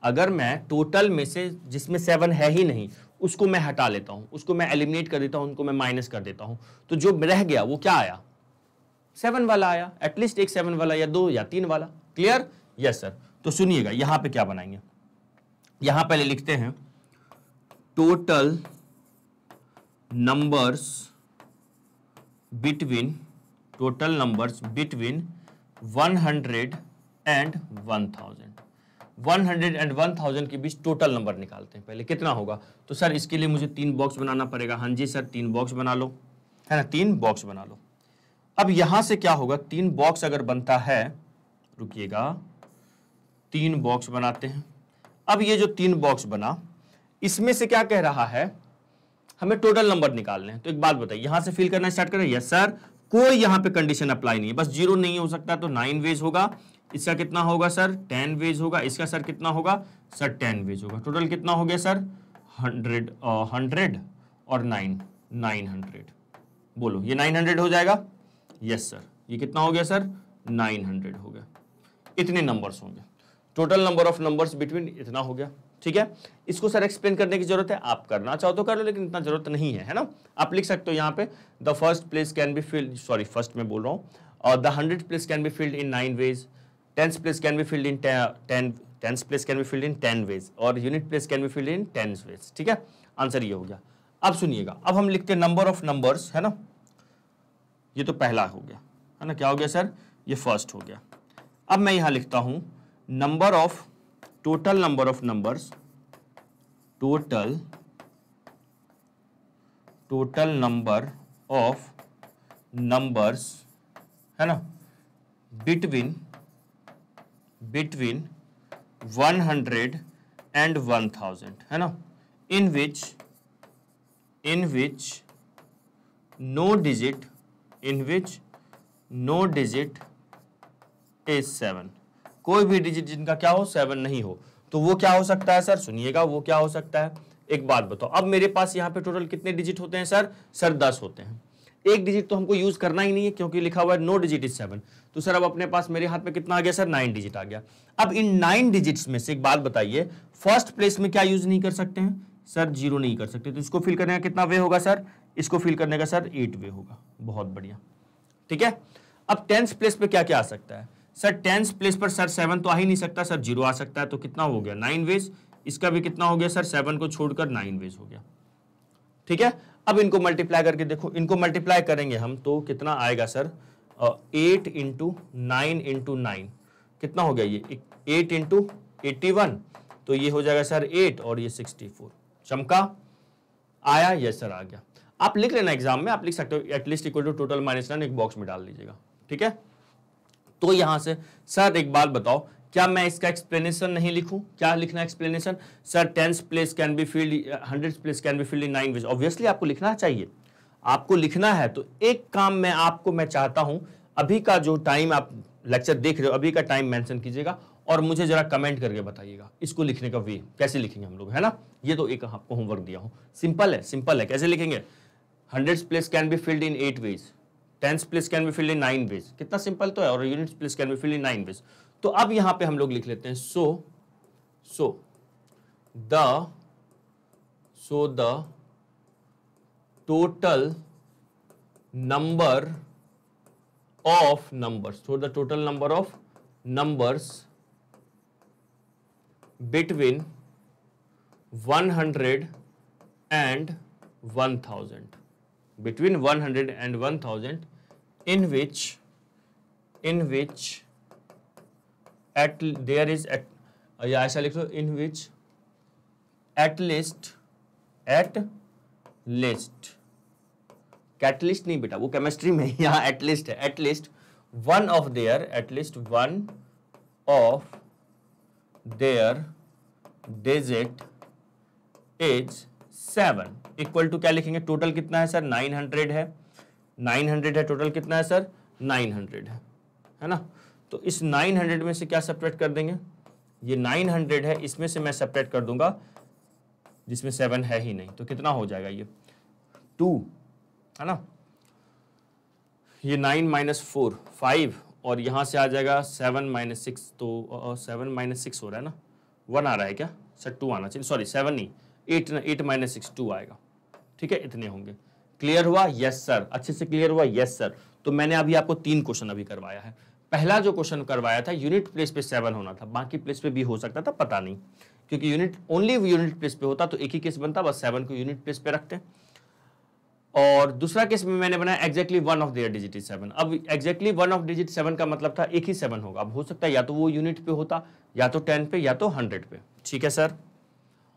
अगर मैं टोटल में से जिसमें 7 है ही नहीं उसको मैं हटा लेता हूं, उसको मैं एलिमिनेट कर देता हूं, उनको मैं माइनस कर देता हूं, तो जो रह गया वो क्या आया, 7 वाला आया। एटलीस्ट एक 7 वाला या 2 या 3 वाला। क्लियर? Yes sir. तो सुनिएगा यहां पे क्या बनाएंगे, यहां पहले लिखते हैं total numbers between 100 and 1000। 100 and 1000 के बीच टोटल नंबर निकालते हैं। पहले कितना होगा, तो सर इसके लिए मुझे 3 बॉक्स बनाना पड़ेगा। हाँ जी सर, 3 बॉक्स बना लो, है ना, 3 बॉक्स बना लो। अब यहां से क्या होगा, 3 बॉक्स अगर बनता है, रुकिएगा, 3 बॉक्स बनाते हैं। अब ये जो 3 बॉक्स बना, इसमें से क्या कह रहा है, हमें टोटल नंबर निकालने हैं। तो एक बात बताइए, यहां से फिल करना स्टार्ट करें। यस सर, कोई यहां पे कंडीशन अप्लाई नहीं है, बस 0 नहीं हो सकता, तो 9 वेज होगा। इसका कितना होगा सर, 10 वेज होगा। इसका सर कितना होगा सर, 10 वेज होगा। टोटल कितना हो गया सर, 100 और 900। बोलो ये 900 हो जाएगा। यस सर, ये कितना हो गया सर, 900 हो गया। इतने नंबर्स होंगे, total number of numbers between इतना हो गया। ठीक है, इसको सर एक्सप्लेन करने की जरूरत है, आप करना चाहो तो कर लो, लेकिन इतना जरूरत नहीं है, है ना। आप लिख सकते हो यहाँ पे, the first place can be filled, sorry first में बोल रहा हूँ, और the 100th place can be filled in 9 ways, 10th place can be filled in 10th place can be filled in 10 ways, और unit place can be filled in 10 ways. ठीक है, answer ये हो गया। अब सुनिएगा, अब हम लिखते हैं नंबर ऑफ नंबर्स, है ना, ये तो पहला हो गया, है ना, क्या हो गया सर, ये फर्स्ट हो गया। अब मैं यहां लिखता हूं number of, total number of numbers, total number of numbers, है ना, बिटवीन 100 and 1000, है ना, in which no digit is 7। कोई भी डिजिट जिनका क्या हो, 7 नहीं हो, तो वो क्या हो सकता है सर, सुनिएगा वो क्या हो सकता है। एक बात बताओ, अब मेरे पास यहाँ पे टोटल कितने डिजिट होते हैं सर, 10 होते हैं। एक डिजिट तो हमको यूज करना ही नहीं है क्योंकि लिखा हुआ है नो डिजिट इज 7। तो सर अब अपने पास मेरे हाथ में कितना आ गया सर, 9 डिजिट आ गया। अब इन 9 डिजिट्स में से एक बात बताइए, फर्स्ट प्लेस में क्या यूज नहीं कर सकते हैं सर, 0 नहीं कर सकते। तो इसको फिल करने का कितना वे होगा सर, इसको फिल करने का सर 8 वे होगा। बहुत बढ़िया, ठीक है। अब 10th प्लेस पे क्या क्या आ सकता है सर, 10th प्लेस पर सर 7 तो आ ही नहीं सकता सर, 0 आ सकता है। तो कितना हो गया, 9 वेज। इसका भी कितना हो गया सर, 7 को छोड़कर 9 वेज हो गया। ठीक है, अब इनको मल्टीप्लाई करके देखो, इनको मल्टीप्लाई करेंगे हम तो कितना आएगा सर, 8 × 9 × 9 कितना हो गया, ये 8 × 81, तो ये हो जाएगा सर 8 और ये 64। चमका, आया, यस सर आ गया। आप लिख लेना एग्जाम में, आप लिख सकते हो at least equal to total minus 9 एक बॉक्स में डाल दीजिएगा। ठीक है, तो यहां से सर एक बात बताओ, क्या मैं इसका एक्सप्लेनेशन नहीं लिखूं, क्या लिखना explanation sir, 10th place can be filled, 100th place can be filled in 9 ways. Obviously आपको लिखना चाहिए, आपको लिखना है। तो एक काम मैं चाहता हूं, अभी का जो टाइम आप लेक्चर देख रहे हो अभी का टाइम मेंशन कीजिएगा और मुझे जरा कमेंट करके बताइएगा इसको लिखने का वे कैसे लिखेंगे हम लोग, है ना। ये तो एक आपको होमवर्क दिया हूं, सिंपल है। कैसे लिखेंगे? 100 place can be filled in 8 ways, 10 place can be filled in 9 ways, कितना सिंपल तो है, और units place can be filled in 9 ways. तो अब यहां पे हम लोग लिख लेते हैं so the total number of numbers, so the total number of numbers between 100 and 1000, between 100 and 1000 in which at there is at या ऐसा लिख लो, in which at least catalyst नहीं बेटा, वो केमिस्ट्री में, यहाँ एटलिस्ट है, at least one of their digit is 7 equal to क्या लिखेंगे? टोटल कितना है सर? 900 है, 900 है, टोटल कितना है सर? 900 है ना। तो इस 900 में से क्या सेपरेट कर देंगे? ये 900 है, इसमें से मैं सेपरेट कर दूंगा जिसमें 7 है ही नहीं, तो कितना हो जाएगा? ये 2 है ना। ये 9 माइनस 4 5 और यहां से आ जाएगा 7 माइनस 6, तो 7 माइनस 6 हो रहा है ना, 1 आ रहा है क्या सर? 2 आना चाहिए, सॉरी 7 नहीं, 8 माइनस 6 2 आएगा, ठीक है। इतने होंगे। क्लियर हुआ? Yes sir. अच्छे से क्लियर हुआ? Yes sir. तो मैंने अभी आपको 3 क्वेश्चन अभी करवाया है। पहला जो क्वेश्चन करवाया था यूनिट प्लेस पे 7 होना था, बाकी प्लेस पे भी हो सकता था, पता नहीं, क्योंकि ओनली यूनिट प्लेस पे होता तो एक ही केस बनता, बस 7 को यूनिट प्लेस पे रखते। और दूसरा केस में मैंने बनाया exactly one of their digit is 7। अब एग्जैक्टली वन ऑफ डिजिट 7 का मतलब था एक ही 7 होगा। अब हो सकता है या तो वो यूनिट पे होता, या तो 10 पे, या तो 100 पे, ठीक है सर।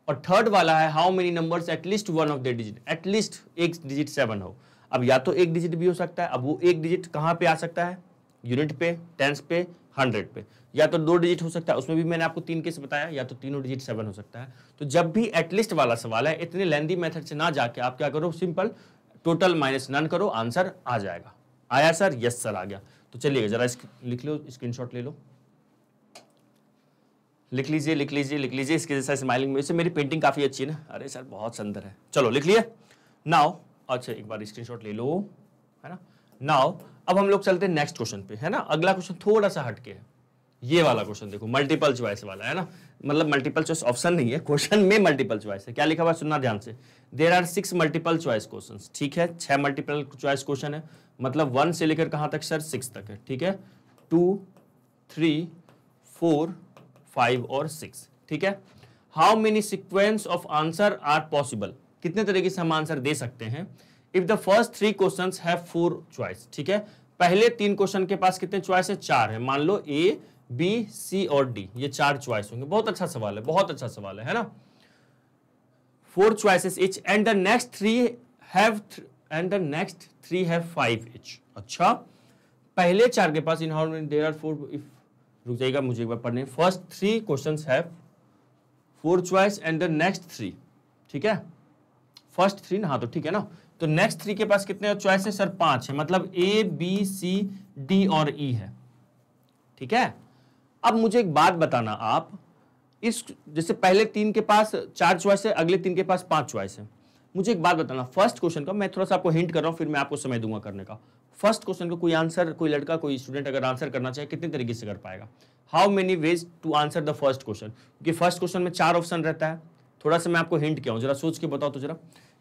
और थर्ड वाला है how many numbers at least one of their digit, at least एक डिजिट 7 हो। अब या तो एक डिजिट भी हो सकता है, अब वो एक डिजिट कहाँ पे आ सकता है? यूनिट पे, टेंस पे, 100 पे, या तो 2 डिजिट हो सकता है, उसमें भी मैंने आपको 3 केस बताया, या तो तीनों डिजिट 7 हो सकता है। तो जब भी एटलीस्ट वाला सवाल है, इतने लेंदी मेथड से ना जाके आप क्या करो, सिंपल टोटल माइनस नन करो, आंसर आ जाएगा। आया सर? यस सर आ गया। तो चलिए जरा लिख लो, स्क्रीनशॉट ले लो, लिख लीजिए इसके जैसा स्माइलिंग में। मेरी पेंटिंग काफी अच्छी है ना? अरे सर बहुत सुंदर है। चलो लिख लिए नाउ। अच्छा एक बार स्क्रीनशॉट ले लो, है ना। नाउ अब हम लोग चलते हैं नेक्स्ट क्वेश्चन पे, है ना। अगला क्वेश्चन थोड़ा सा हटके है, ये वाला क्वेश्चन देखो, मल्टीपल चॉइस वाला है ना। मतलब मल्टीपल चॉइस ऑप्शन नहीं है, क्वेश्चन में मल्टीपल चॉइस है। क्या लिखा हुआ सुनना ध्यान से, there are 6 multiple choice questions, ठीक है। 6 मल्टीपल चॉइस क्वेश्चन है, मतलब 1 से लेकर कहां तक सर? 6 तक है, ठीक है। 2, 3, 4, 5 और 6, ठीक है। How many sequence of answer are possible, कितने तरीके से हम आंसर दे सकते हैं if the first 3 questions have 4 choice, ठीक है। पहले 3 क्वेश्चन के पास कितने चॉइस है? 4 है। मान लो A, B, C और D, ये 4 चॉइस होंगे। बहुत अच्छा सवाल है, बहुत अच्छा सवाल है ना। 4 choices each and the next 3 have 5 each। अच्छा, पहले 4 के पास in how many there are 4, if रुक जाइएगा मुझे एक बार पढ़ने। First 3 questions have 4 choice and the next 3, ठीक है। फर्स्ट 3 ना, हाँ तो ठीक है ना। तो नेक्स्ट 3 के पास कितने चॉइस है सर? 5 है, मतलब A, B, C, D और E है, ठीक है। अब मुझे एक बात बताना आप, इस जैसे पहले 3 के पास 4 चॉइस है, अगले 3 के पास 5 चॉइस है। मुझे एक बात बताना, फर्स्ट क्वेश्चन का मैं थोड़ा सा आपको हिंट कर रहा हूं, फिर मैं आपको समय दूंगा करने का। फर्स्ट क्वेश्चन को कोई आंसर, कोई लड़का, कोई स्टूडेंट अगर आंसर करना चाहे कितने तरीके से कर पाएगा? How many ways to answer the first question, क्योंकि फर्स्ट क्वेश्चन में 4 ऑप्शन रहता है। थोड़ा सा मैं आपको हिंट किया हूं, जरा सोच के बताओ तो, जरा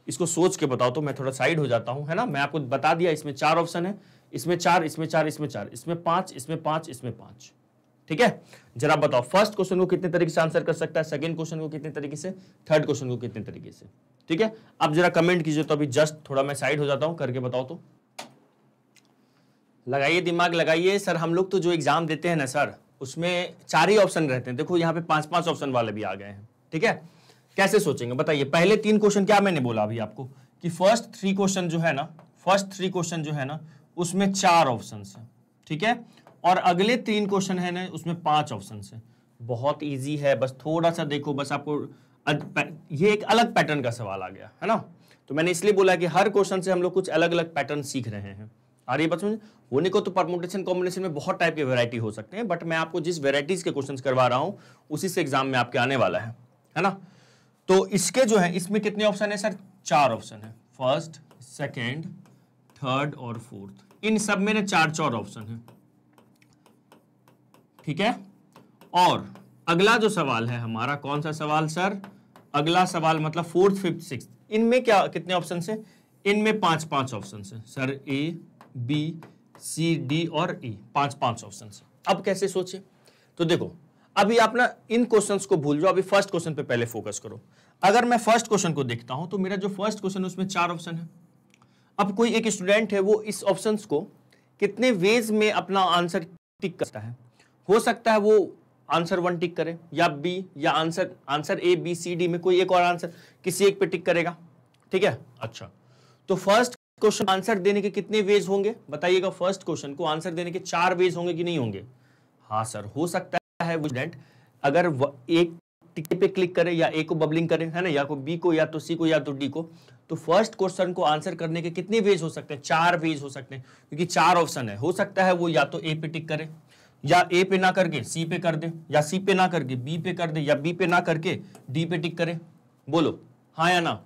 इसको सोच के बताओ तो। मैं थोड़ा साइड हो जाता हूं, है ना। मैं आपको बता दिया इसमें 4 ऑप्शन है, इसमें 4, इसमें 4, इसमें 4, इसमें 5, इसमें 5, इसमें 5, ठीक है। जरा बताओ फर्स्ट क्वेश्चन को कितने तरीके से आंसर कर सकता है, सेकंड क्वेश्चन को कितने तरीके से, थर्ड क्वेश्चन को कितने तरीके से, ठीक है। अब जरा कमेंट कीजिए तो, अभी जस्ट थोड़ा मैं साइड हो जाता हूं, करके बताओ तो। लगाइए दिमाग लगाइए सर। हम लोग तो जो एग्जाम देते हैं ना सर, उसमें 4 ही ऑप्शन रहते हैं। देखो यहाँ पे 5-5 ऑप्शन वाले भी आ गए हैं, ठीक है। कैसे सोचेंगे बताइए? पहले 3 क्वेश्चन क्या मैंने बोला अभी आपको कि फर्स्ट 3 क्वेश्चन जो है ना, उसमें 4 ऑप्शन है, ठीक है। और अगले 3 क्वेश्चन है ना, उसमें 5 ऑप्शन है। बहुत इजी है, बस थोड़ा सा देखो, बस आपको ये एक अलग पैटर्न का सवाल आ गया है ना। तो मैंने इसलिए बोला कि हर क्वेश्चन से हम लोग कुछ अलग अलग पैटर्न सीख रहे हैं। आ रही है बात समझ? होने को तो परमुटेशन कॉम्बिनेशन में बहुत टाइप के वैरायटी हो सकते हैं, बट मैं आपको जिस वैरायटीज के क्वेश्चंस करवा रहा हूं उसी से एग्जाम में आपके आने वाला है ना। तो इसके जो है इसमें कितने ऑप्शन है सर? 4 ऑप्शन है, फर्स्ट, सेकेंड, थर्ड और फोर्थ। इन सब में ना 4 ऑप्शन है, ठीक है। और अगला जो सवाल है हमारा, कौन सा सवाल सर? अगला सवाल मतलब फोर्थ, फिफ्थ, सिक्स्थ, इनमें क्या कितने ऑप्शन है? इनमें 5 ऑप्शन है सर, ए, बी, सी, डी और ई, 5 ऑप्शन है। अब कैसे सोचे? तो देखो, अभी आप ना इन क्वेश्चंस को भूल जाओ, अभी फर्स्ट क्वेश्चन पे पहले फोकस करो। अगर मैं फर्स्ट क्वेश्चन को देखता हूं तो मेरा जो फर्स्ट क्वेश्चन है उसमें 4 ऑप्शन है। अब कोई एक स्टूडेंट है, वो इस ऑप्शंस को कितने वेज में अपना आंसर टिक करता है। हो सकता है वो आंसर 1 टिक करे, या बी, या answer A, B, C, D में कोई एक और आंसर किसी एक पे टिक करेगा, ठीक है। अच्छा, तो फर्स्ट क्वेश्चन आंसर देने के कितने वेज होंगे बताइएगा? फर्स्ट क्वेश्चन को आंसर देने के 4 वेज होंगे कि नहीं होंगे? हाँ सर, हो सकता है वो स्टूडेंट अगर एक टिक पे क्लिक करे, या ए को बबलिंग करे, है ना, या को बी को, या तो सी को, या तो डी को, तो फर्स्ट क्वेश्चन को आंसर करने के कितने वेज हो सकते हैं? 4 वेज हो सकते हैं, क्योंकि 4 ऑप्शन है। हो सकता है वो या तो ए पे टिक करे, या ए पे ना करके सी पे कर दे, या सी पे ना करके बी पे कर दे, या बी पे ना करके डी पे टिक करे। बोलो हाँ या ना।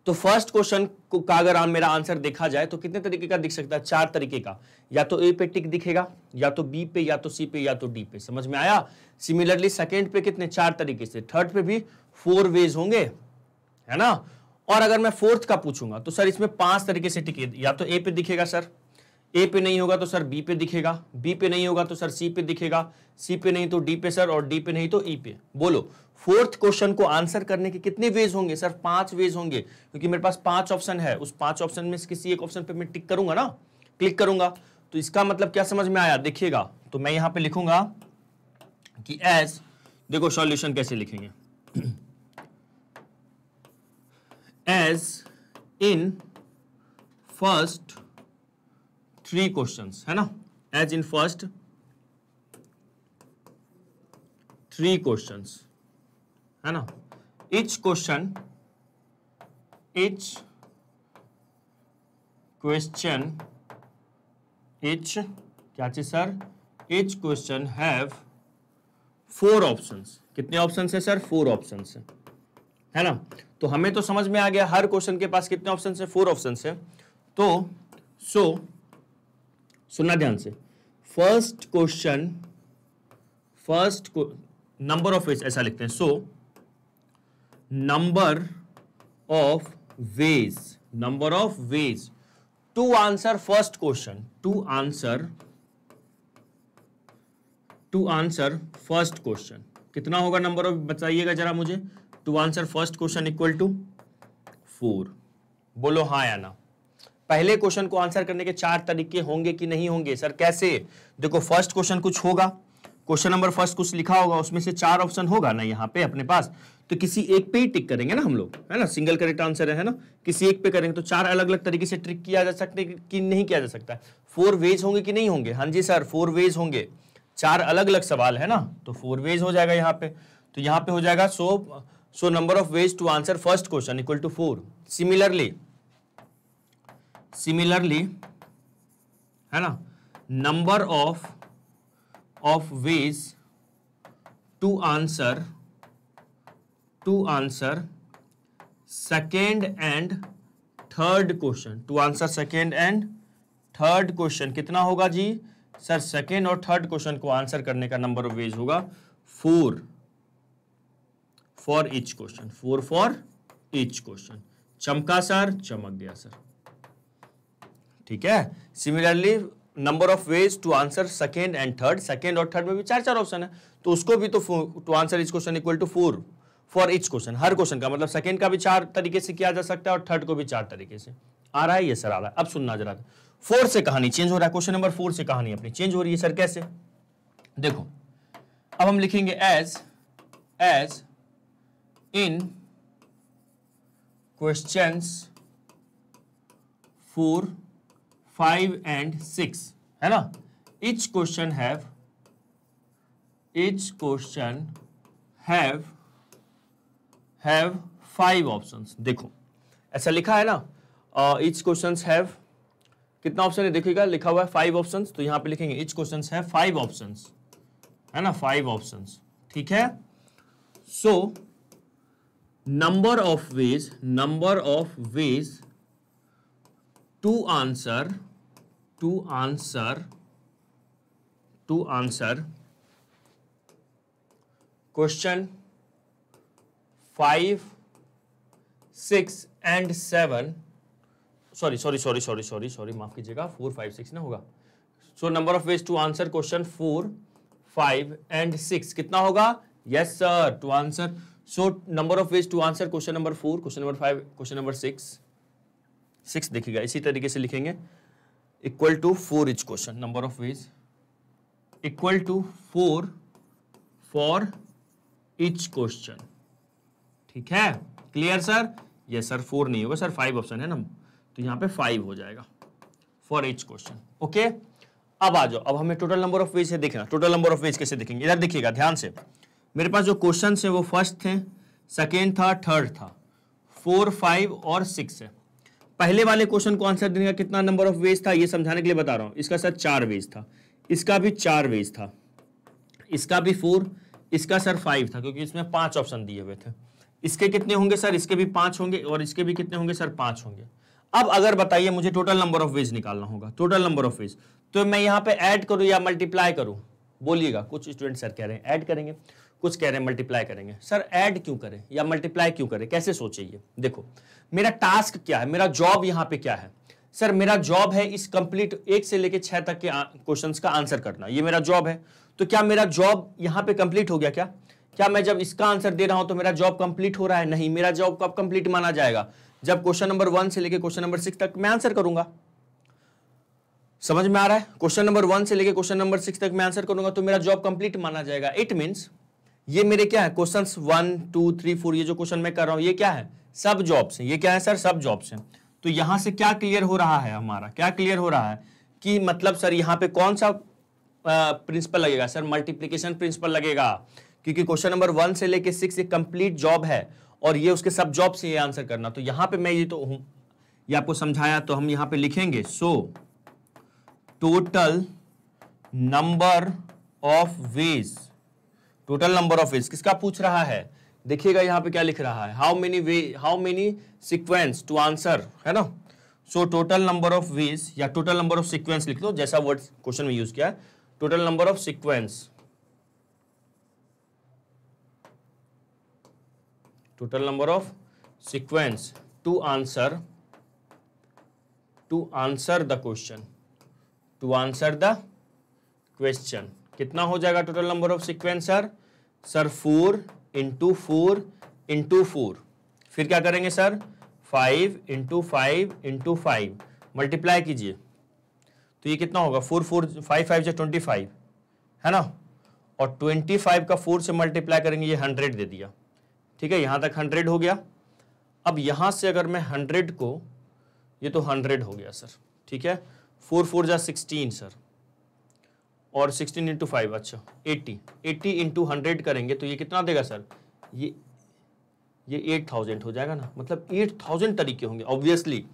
तो फर्स्ट क्वेश्चन का अगर मेरा आंसर देखा जाए तो कितने तरीके का दिख सकता है? 4 तरीके का। या तो ए पे टिक दिखेगा, या तो बी पे, या तो सी पे, या तो डी पे। समझ में आया? सिमिलरली सेकंड पे कितने? 4 तरीके से। थर्ड पे भी 4 वेज होंगे, है ना। और अगर मैं फोर्थ का पूछूंगा तो सर इसमें 5 तरीके से टिके। या तो ए पे दिखेगा सर, ए पे नहीं होगा तो सर बी पे दिखेगा, बी पे नहीं होगा तो सर सी पे दिखेगा, सी पे नहीं तो डी पे सर, और डी पे नहीं तो ई पे। बोलो फोर्थ क्वेश्चन को आंसर करने के कितने वेज होंगे? सर 5 वेज होंगे, क्योंकि मेरे पास 5 ऑप्शन है। उस 5 ऑप्शन में से किसी एक ऑप्शन पे मैं टिक करूंगा ना, क्लिक करूंगा। तो इसका मतलब क्या समझ में आया? देखिएगा, तो मैं यहां पे लिखूंगा कि एज, देखो सॉल्यूशन कैसे लिखेंगे, एज इन फर्स्ट 3 क्वेश्चंस, है ना, एज इन फर्स्ट 3 क्वेश्चंस, है ना। each question क्या चीज sir? each question have 4 options. कितने ऑप्शंस है सर? 4 ऑप्शंस है ना। तो हमें तो समझ में आ गया हर क्वेश्चन के पास कितने ऑप्शंस है? 4 ऑप्शंस है। तो सुनना ध्यान से, first question, number of ways ऐसा लिखते हैं। So number of ways to answer first question, to answer first question कितना होगा? नंबर ऑफ बताइएगा जरा मुझे। To answer first question equal to 4। बोलो हाँ या ना। पहले क्वेश्चन को आंसर करने के 4 तरीके होंगे कि नहीं होंगे? सर कैसे? देखो, फर्स्ट क्वेश्चन कुछ होगा, क्वेश्चन नंबर फर्स्ट कुछ लिखा होगा, उसमें से 4 ऑप्शन होगा ना यहाँ पे अपने पास, तो किसी एक पे ही टिक करेंगे ना हम लोग, है ना। सिंगल करेक्ट आंसर है ना, किसी एक पे करेंगे। तो 4 अलग अलग तरीके से ट्रिक किया जा सकता है कि नहीं किया जा सकता है? 4 वेज होंगे कि नहीं होंगे? हाँ जी सर, 4 वेज होंगे। 4 अलग अलग सवाल है ना, तो 4 वेज हो जाएगा यहाँ पे। तो यहाँ पे हो जाएगा so number of ways to answer first question equal to 4। Similarly, है ना, number of ways to answer second and third question, to answer second and third question कितना होगा जी? सर सेकेंड और थर्ड क्वेश्चन को आंसर करने का number of ways होगा 4 for each question, 4 for each question. चमका सर? चमक गया सर, ठीक है। Similarly number of ways to answer second and third, second और थर्ड में भी 4 ऑप्शन है, तो उसको भी तो to answer each question equal to 4 for each question. हर क्वेश्चन का मतलब सेकेंड का भी 4 तरीके से किया जा सकता है और थर्ड को भी 4 तरीके से। आ रहा है ये सर? आ रहा है। अब सुनना जरा, 4 से कहानी चेंज हो रहा है। क्वेश्चन नंबर 4 से कहानी अपनी चेंज हो रही है सर, कैसे? देखो, अब हम लिखेंगे एज इन क्वेश्चंस 4, 5 and 6, है ना। each question have 5 options. देखो ऐसा लिखा है ना, each questions have कितना ऑप्शन है देखिएगा, लिखा हुआ है 5 ऑप्शंस, तो यहां पे लिखेंगे इच क्वेश्चन है 5 ऑप्शंस, है ना, 5 ऑप्शंस, ठीक है। So number of ways to answer question 5, 6 and 7, sorry माफ कीजिएगा, 4, 5, 6 ना होगा। So number of ways to answer question 4, 5 and 6 कितना होगा? Yes sir, to answer. So number of ways to answer question number 4, question number 5, question number 6 देखिएगा इसी तरीके से लिखेंगे, equal to 4 each question, number of ways equal to 4 for each question, ठीक है, clear sir? Yes sir, 4 नहीं होगा sir, 5 option है ना, तो यहां पे 5 हो जाएगा फॉर इच क्वेश्चन। ओके, अब आ जाओ, अब हमें टोटल नंबर ऑफ वेज है देखना। टोटल नंबर ऑफ वेज कैसे देखेंगे, इधर देखिएगा ध्यान से। मेरे पास जो क्वेश्चन है वो फर्स्ट थे, सेकेंड था, थर्ड था, 4, 5 और 6 है। पहले वाले क्वेश्चन को आंसर देने का कितना नंबर ऑफ वेज था ये समझाने के लिए बता रहा हूं। इसका सर 4 वेज था, इसका भी 4 वेज था, इसका भी 4, इसका सर 5 था, क्योंकि इसमें 5 ऑप्शन दिए हुए थे। इसके कितने होंगे सर? इसके भी 5 होंगे, और इसके भी कितने होंगे सर? 5 होंगे। अब अगर बताइए मुझे टोटल नंबर ऑफ वेज निकालना होगा, टोटल नंबर ऑफ वेज, तो मैं यहां पे ऐड करूं या मल्टीप्लाई करूं? बोलिएगा। कुछ स्टूडेंट सर कह रहे हैं ऐड करेंगे, कुछ कह रहे हैं मल्टीप्लाई करेंगे। सर ऐड क्यों करें या मल्टीप्लाई क्यों करें, कैसे सोचिए? देखो मेरा टास्क क्या है, मेरा जॉब यहां पे क्या है? सर मेरा जॉब है इस कंप्लीट 1 से लेकर 6 तक के क्वेश्चंस का आंसर करना, ये मेरा जॉब है। तो क्या मेरा जॉब यहां पे कंप्लीट हो गया? क्या मैं जब इसका आंसर दे रहा हूं तो मेरा जॉब कंप्लीट हो रहा है? नहीं, मेरा जॉब कब कंप्लीट माना जाएगा? जब क्वेश्चन नंबर 1 से लेकर क्वेश्चन नंबर 6 तक मैं आंसर करूंगा। समझ में आ रहा है? क्वेश्चन नंबर 1 से लेकर क्वेश्चन नंबर 6 तक मैं आंसर करूंगा तो मेरा जॉब कंप्लीट माना जाएगा। इट मींस ये मेरे क्या है, क्वेश्चंस 1, 2, 3, 4, ये जो क्वेश्चन मैं कर रहा हूं ये क्या है? सब जॉब्स हैं। ये क्या है सर? सब जॉब्स हैं। तो यहां से क्या क्लियर हो रहा है, हमारा क्या क्लियर हो रहा है कि मतलब सर यहां पे कौन सा प्रिंसिपल लगेगा? सर मल्टीप्लीकेशन प्रिंसिपल लगेगा, क्योंकि क्वेश्चन नंबर 1 से लेके 6 एक कंप्लीट जॉब है और ये उसके सब जॉब से ये आंसर करना। तो यहां पे मैं ये तो हूं, ये आपको समझाया, तो हम यहां पे लिखेंगे सो total number of veg, total number of veg किसका पूछ रहा है? देखिएगा यहां पे क्या लिख रहा है, how many sequence to answer, है ना। So total number of ways या टोटल नंबर ऑफ सीक्वेंस लिख लो, जैसा वर्ड क्वेश्चन में यूज किया है, total number of sequence, total number of sequence to answer the question, to answer the question. कितना हो जाएगा total number of sequence sir? Sir 4 into 4 into 4, फिर क्या करेंगे सर? 5 इंटू 5 इंटू 5, मल्टीप्लाई कीजिए तो ये कितना होगा? 4 4 5 5 से 25, है ना, और 25 का 4 से मल्टीप्लाई करेंगे, ये 100 दे दिया। ठीक है, यहां तक 100 हो गया। अब यहां से अगर मैं 100 को, ये तो 100 हो गया सर, ठीक है, 4 4 जा 16 सर, और 16 इंटू 5, अच्छा 80 इंटू 100 करेंगे तो ये कितना देगा सर? ये 8000 हो जाएगा ना। मतलब 8000 तरीके होंगे, obviously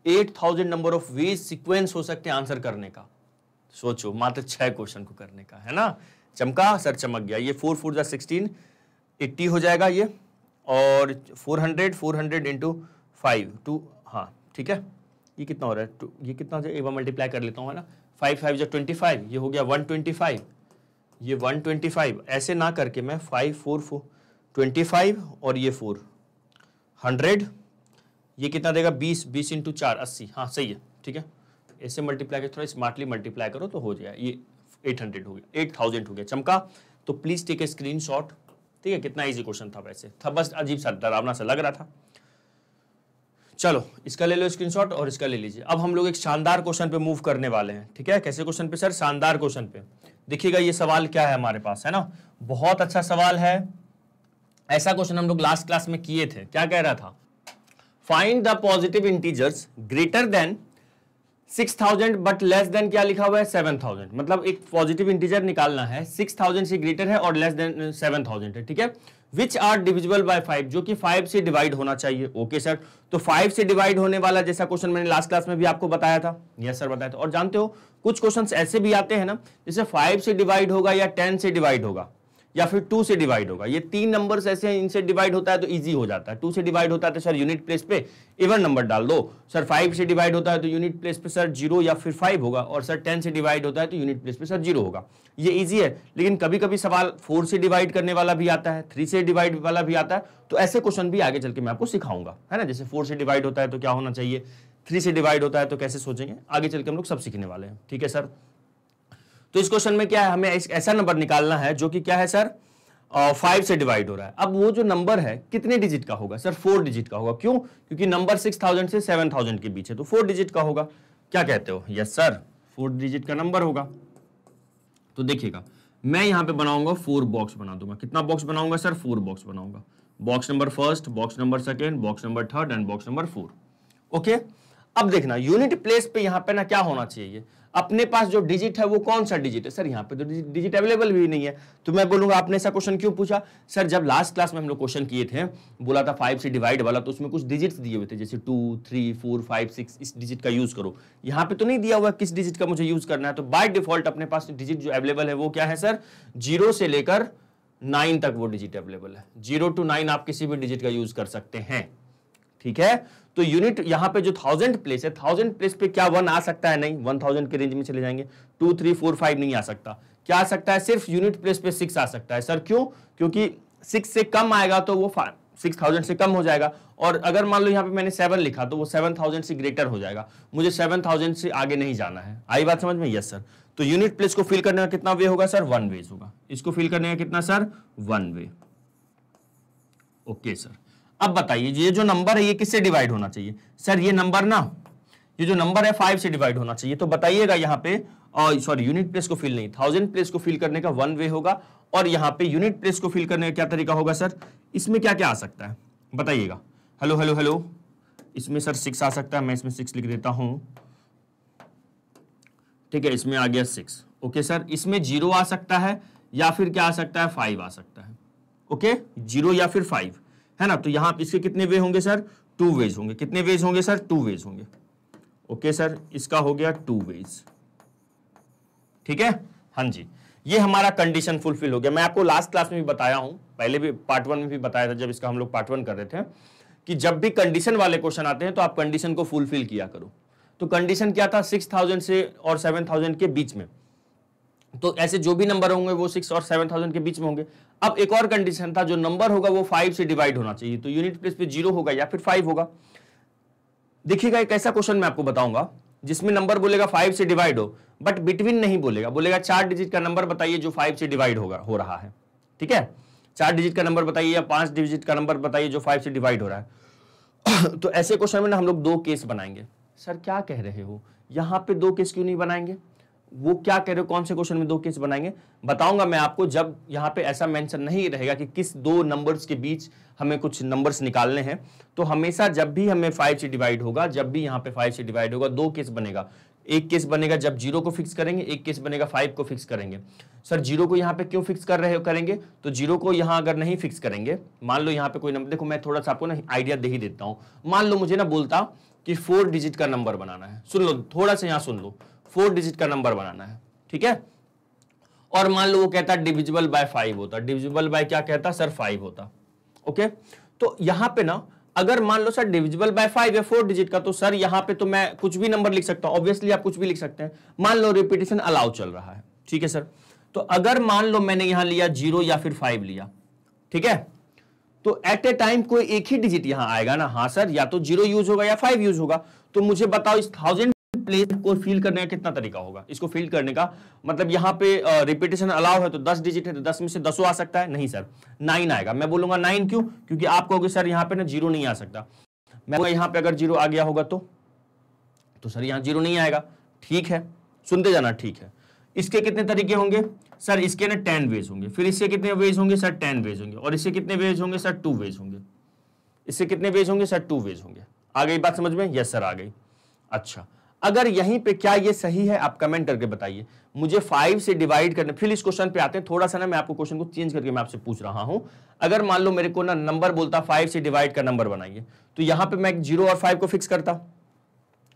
8000 number of veg sequence हो सकते हैं आंसर करने का। सोचो, मात्र 6 क्वेश्चन को करने का, है ना। चमका सर, चमक गया। ये 4 4 जा 16, 80 हो जाएगा ये, और 400 इंटू 5 2, हाँ ठीक है, ये कितना हो रहा है? ये कितना हो जाएगा? एक बार मल्टीप्लाई कर लेता हूँ, है ना। 5 5 जा 25, ये हो गया 125, ये 125। ऐसे ना करके मैं 5 4 4 25 और ये 4 100, ये कितना देगा? 20 इंटू 4 80, हाँ सही है, ठीक है। ऐसे मल्टीप्लाई कर, थोड़ा स्मार्टली मल्टीप्लाई करो तो हो जाएगा। ये 800 हो गया, 8000 हो गया। चमका? तो प्लीज टेक ए स्क्रीनशॉट। ठीक है, कितना इजी क्वेश्चन था, वैसे था बस अजीब सा डरावना सा लग रहा था। चलो इसका ले लो स्क्रीनशॉट और इसका ले लीजिए। अब हम लोग एक शानदार क्वेश्चन पे मूव करने वाले हैं। ठीक है, कैसे क्वेश्चन पे सर? शानदार क्वेश्चन पे। देखिएगा ये सवाल क्या है हमारे पास, है ना, बहुत अच्छा सवाल है। ऐसा क्वेश्चन हम लोग लास्ट क्लास में किए थे। क्या कह रहा था? Find the positive integers greater than 6000 but less than क्या लिखा हुआ है 7000, मतलब एक पॉजिटिव इंटीजर निकालना है, 6000 से ग्रेटर है और लेस देन 7000 है, ठीक है। विच आर डिविजिबल बाय 5, जो कि 5 से डिवाइड होना चाहिए। ओके सर, तो 5 से डिवाइड होने वाला जैसा क्वेश्चन मैंने लास्ट क्लास में भी आपको बताया था। यस सर बताया था। और जानते हो कुछ क्वेश्चंस ऐसे भी आते हैं ना, जैसे 5 से डिवाइड होगा या 10 से डिवाइड होगा या फिर 2 से डिवाइड होगा। ये 3 नंबर्स ऐसे हैं, इनसे डिवाइड होता है तो इजी हो जाता है। 2 से डिवाइड होता है तो सर यूनिट प्लेस पे इवन नंबर डाल दो। सर 5 से डिवाइड होता है तो यूनिट प्लेस पे सर 0 या फिर 5 होगा। और सर 10 से डिवाइड होता है तो यूनिट प्लेस पे सर 0 होगा। ये इजी है। लेकिन कभी कभी सवाल 4 से डिवाइड करने वाला भी आता है, 3 से डिवाइड वाला भी आता है। तो ऐसे क्वेश्चन भी आगे चल के मैं आपको सिखाऊंगा, है ना। जैसे 4 से डिवाइड होता है तो क्या होना चाहिए, 3 से डिवाइड होता है तो कैसे सोचेंगे, आगे चल के हम लोग सब सीखने वाले हैं, ठीक है सर। तो इस क्वेश्चन में क्या है, हमें ऐसा नंबर निकालना है जो कि क्या है सर 5 से डिवाइड हो रहा है। अब वो जो नंबर है कितने डिजिट का होगा सर, 4 डिजिट का होगा। क्यों? क्योंकि नंबर 6000 से 7000 के बीच है तो 4 डिजिट का होगा। क्या कहते हो? यस सर, 4 डिजिट का नंबर होगा। तो देखिएगा मैं यहां पे बनाऊंगा 4 बॉक्स बना दूंगा। कितना बॉक्स बनाऊंगा सर? 4 बॉक्स बनाऊंगा। Box number first, box number second, box number third and box number 4। Okay, अब देखना यूनिट प्लेस पे यहां पे ना क्या होना चाहिए, अपने पास जो डिजिट है वो कौन सा डिजिट है। सर यहाँ पे तो डिजिट अवेलेबल भी नहीं है। तो मैं बोलूंगा आपने ऐसा क्वेश्चन क्यों पूछा? सर जब लास्ट क्लास में हम लोग क्वेश्चन किए थे, बोला था 5 से डिवाइड वाला, तो उसमें कुछ डिजिट्स दिए हुए थे, जैसे 2, 3, 4, 5, 6 इस डिजिट का यूज करो। यहाँ पे तो नहीं दिया हुआ किस डिजिट का मुझे यूज करना है। तो बाय डिफॉल्ट अपने पास डिजिट जो अवेलेबल है वो क्या है सर, 0 से लेकर 9 तक वो डिजिट अवेलेबल है। 0 to 9 आप किसी भी डिजिट का यूज कर सकते हैं, ठीक है। तो यूनिट यहां पे जो 1000 प्लेस है, 1000 प्लेस पे क्या 1 आ सकता है? नहीं, 1000 के रेंज में चले जाएंगे। 2, 3, 4, 5 नहीं आ सकता। क्या आ सकता है? सिर्फ यूनिट प्लेस पे 6 आ सकता है। सर क्यों? क्योंकि 6 से कम आएगा तो वो 6000 से कम हो जाएगा। और अगर मान लो यहाँ पे मैंने 7 लिखा तो वो 7000 से ग्रेटर हो जाएगा। मुझे 7000 से आगे नहीं जाना है। आई बात समझ में? Yes sir. तो यूनिट प्लेस को फिल करने का कितना वे होगा सर? 1 वे होगा। इसको फिल करने का कितना सर? 1 वे। Okay sir. अब बताइए ये जो नंबर है ये किससे डिवाइड होना चाहिए? सर ये नंबर ना, ये जो नंबर है 5 से डिवाइड होना चाहिए। तो बताइएगा यहाँ पे, सॉरी यूनिट प्लेस को फिल नहीं, 1000 प्लेस को फिल करने का 1 वे होगा। और यहाँ पे यूनिट प्लेस को फिल करने का क्या तरीका होगा सर? इसमें क्या क्या आ सकता है बताइएगा। हेलो हेलो हेलो, इसमें सर 6 आ सकता है, मैं इसमें 6 लिख देता हूं, ठीक है। इसमें आ गया 6। ओके सर, इसमें 0 आ सकता है या फिर क्या आ सकता है? 5 आ सकता है। ओके, 0 या फिर 5, है ना। तो यहां इसके कितने वे होंगे सर? 2 वेज होंगे। कितने वेज होंगे सर? 2 वेज होंगे। ओके सर, इसका हो गया 2 वेज, ठीक है। हाँ जी, ये हमारा कंडीशन फुलफिल हो गया। मैं आपको लास्ट क्लास में भी बताया हूं, पहले भी पार्ट 1 में भी बताया था, जब इसका हम लोग पार्ट 1 कर रहे थे, कि जब भी कंडीशन वाले क्वेश्चन आते हैं तो आप कंडीशन को फुलफिल किया करो। तो कंडीशन क्या था? 6000 से और 7000 के बीच में। तो ऐसे जो भी नंबर होंगे वो 6 और 7000 के बीच में होंगे। अब एक और कंडीशन था, जो नंबर होगा वो 5 से डिवाइड होना चाहिए। तो यूनिट प्लेस पे 0 होगा या फिर 5 होगा। देखिएगा एक ऐसा क्वेश्चन मैं आपको बताऊंगा जिसमें नंबर बोलेगा 5 से डिवाइड हो, बट बिटवीन नहीं बोलेगा, बोलेगा 4 डिजिट का नंबर बताइए जो 5 से डिवाइड हो रहा है, ठीक है। 4 डिजिट का नंबर बताइए या 5 डिजिट का नंबर बताइए जो 5 से डिवाइड हो रहा है। तो ऐसे क्वेश्चन में ना हम लोग 2 केस बनाएंगे। सर क्या कह रहे हो, यहां पे 2 केस क्यों नहीं बनाएंगे? वो क्या कह रहे हो, कौन से क्वेश्चन में 2 केस बनाएंगे? बताऊंगा मैं आपको, जब यहां पे ऐसा मेंशन नहीं रहेगा कि किस 2 नंबर्स के बीच हमें कुछ नंबर्स निकालने हैं। तो हमेशा जब भी हमें 5 से डिवाइड होगा, जब भी यहां पे 5 से डिवाइड होगा, 2 केस बनेगा। एक केस बनेगा जब 0 को फिक्स करेंगे, एक केस बनेगा 5 को फिक्स करेंगे। सर 0 को यहां पे क्यों फिक्स करेंगे? तो 0 को यहां अगर नहीं फिक्स करेंगे, मान लो यहां पे कोई नंबर, देखो मैं थोड़ा सा आपको ना आइडिया दे ही देता हूं। मान लो मुझे ना बोलता कि 4 डिजिट का नंबर बनाना है, सुन लो थोड़ा सा, यहां सुन लो, 4 डिजिट का नंबर बनाना है, ठीक है। और मान लो वो कहता डिविजिबल बाय 5 होता, डिविजिबल बाय क्या कहता सर? 5 होता। ओके, तो यहां पे ना अगर मान लो सर डिविजिबल बाय 5 या 4 डिजिट का, तो सर यहां पे तो मैं कुछ भी नंबर लिख सकता हूं। ऑब्वियसली आप कुछ भी लिख सकते हैं। मान लो रिपीटेशन अलाउ चल रहा है, ठीक है सर। तो अगर मान लो मैंने यहां लिया 0 या फिर 5 लिया, ठीक है, तो एट ए टाइम कोई एक ही डिजिट यहां आएगा ना। हाँ सर, या तो 0 यूज होगा या 5 यूज होगा। तो मुझे बताओ इस 1000 प्लेस को फिल करने का कितना तरीका होगा? इसको फिल करने का मतलब यहाँ पे रिपीटेशन अलाउ है तो 10 डिजिट है, तो 10 में से 10 आ सकता है? नहीं सर, 9 आएगा। मैं बोलूंगा 9 क्यों? क्योंकि आप कहोगे सर यहाँ पे ना 0 नहीं आ सकता। मैं यहाँ पे अगर 0 आ गया होगा तो सर यहाँ 0 नहीं आएगा। ठीक है, सुनते जाना, ठीक है। इसके कितने तरीके होंगे सर? इसके ना 10 वेज होंगे। फिर इससे कितने वेज होंगे सर? 10 वेज होंगे। और इससे कितने वेज होंगे सर? 2 वेज होंगे। इससे कितने वेज होंगे सर? 2 वेज होंगे। आ गई बात समझ में? यस सर, आ गई। अच्छा, अगर यहीं पे क्या ये सही है, आप कमेंट करके बताइए। मुझे 5 से डिवाइड करने, फिर इस क्वेश्चन पे आते हैं। थोड़ा सा ना मैं आपको क्वेश्चन को चेंज करके मैं आपसे पूछ रहा हूं। अगर मान लो मेरे को ना नंबर बोलता 5 से डिवाइड का नंबर बनाइए, तो यहां पे मैं 0 और 5 को फिक्स करता।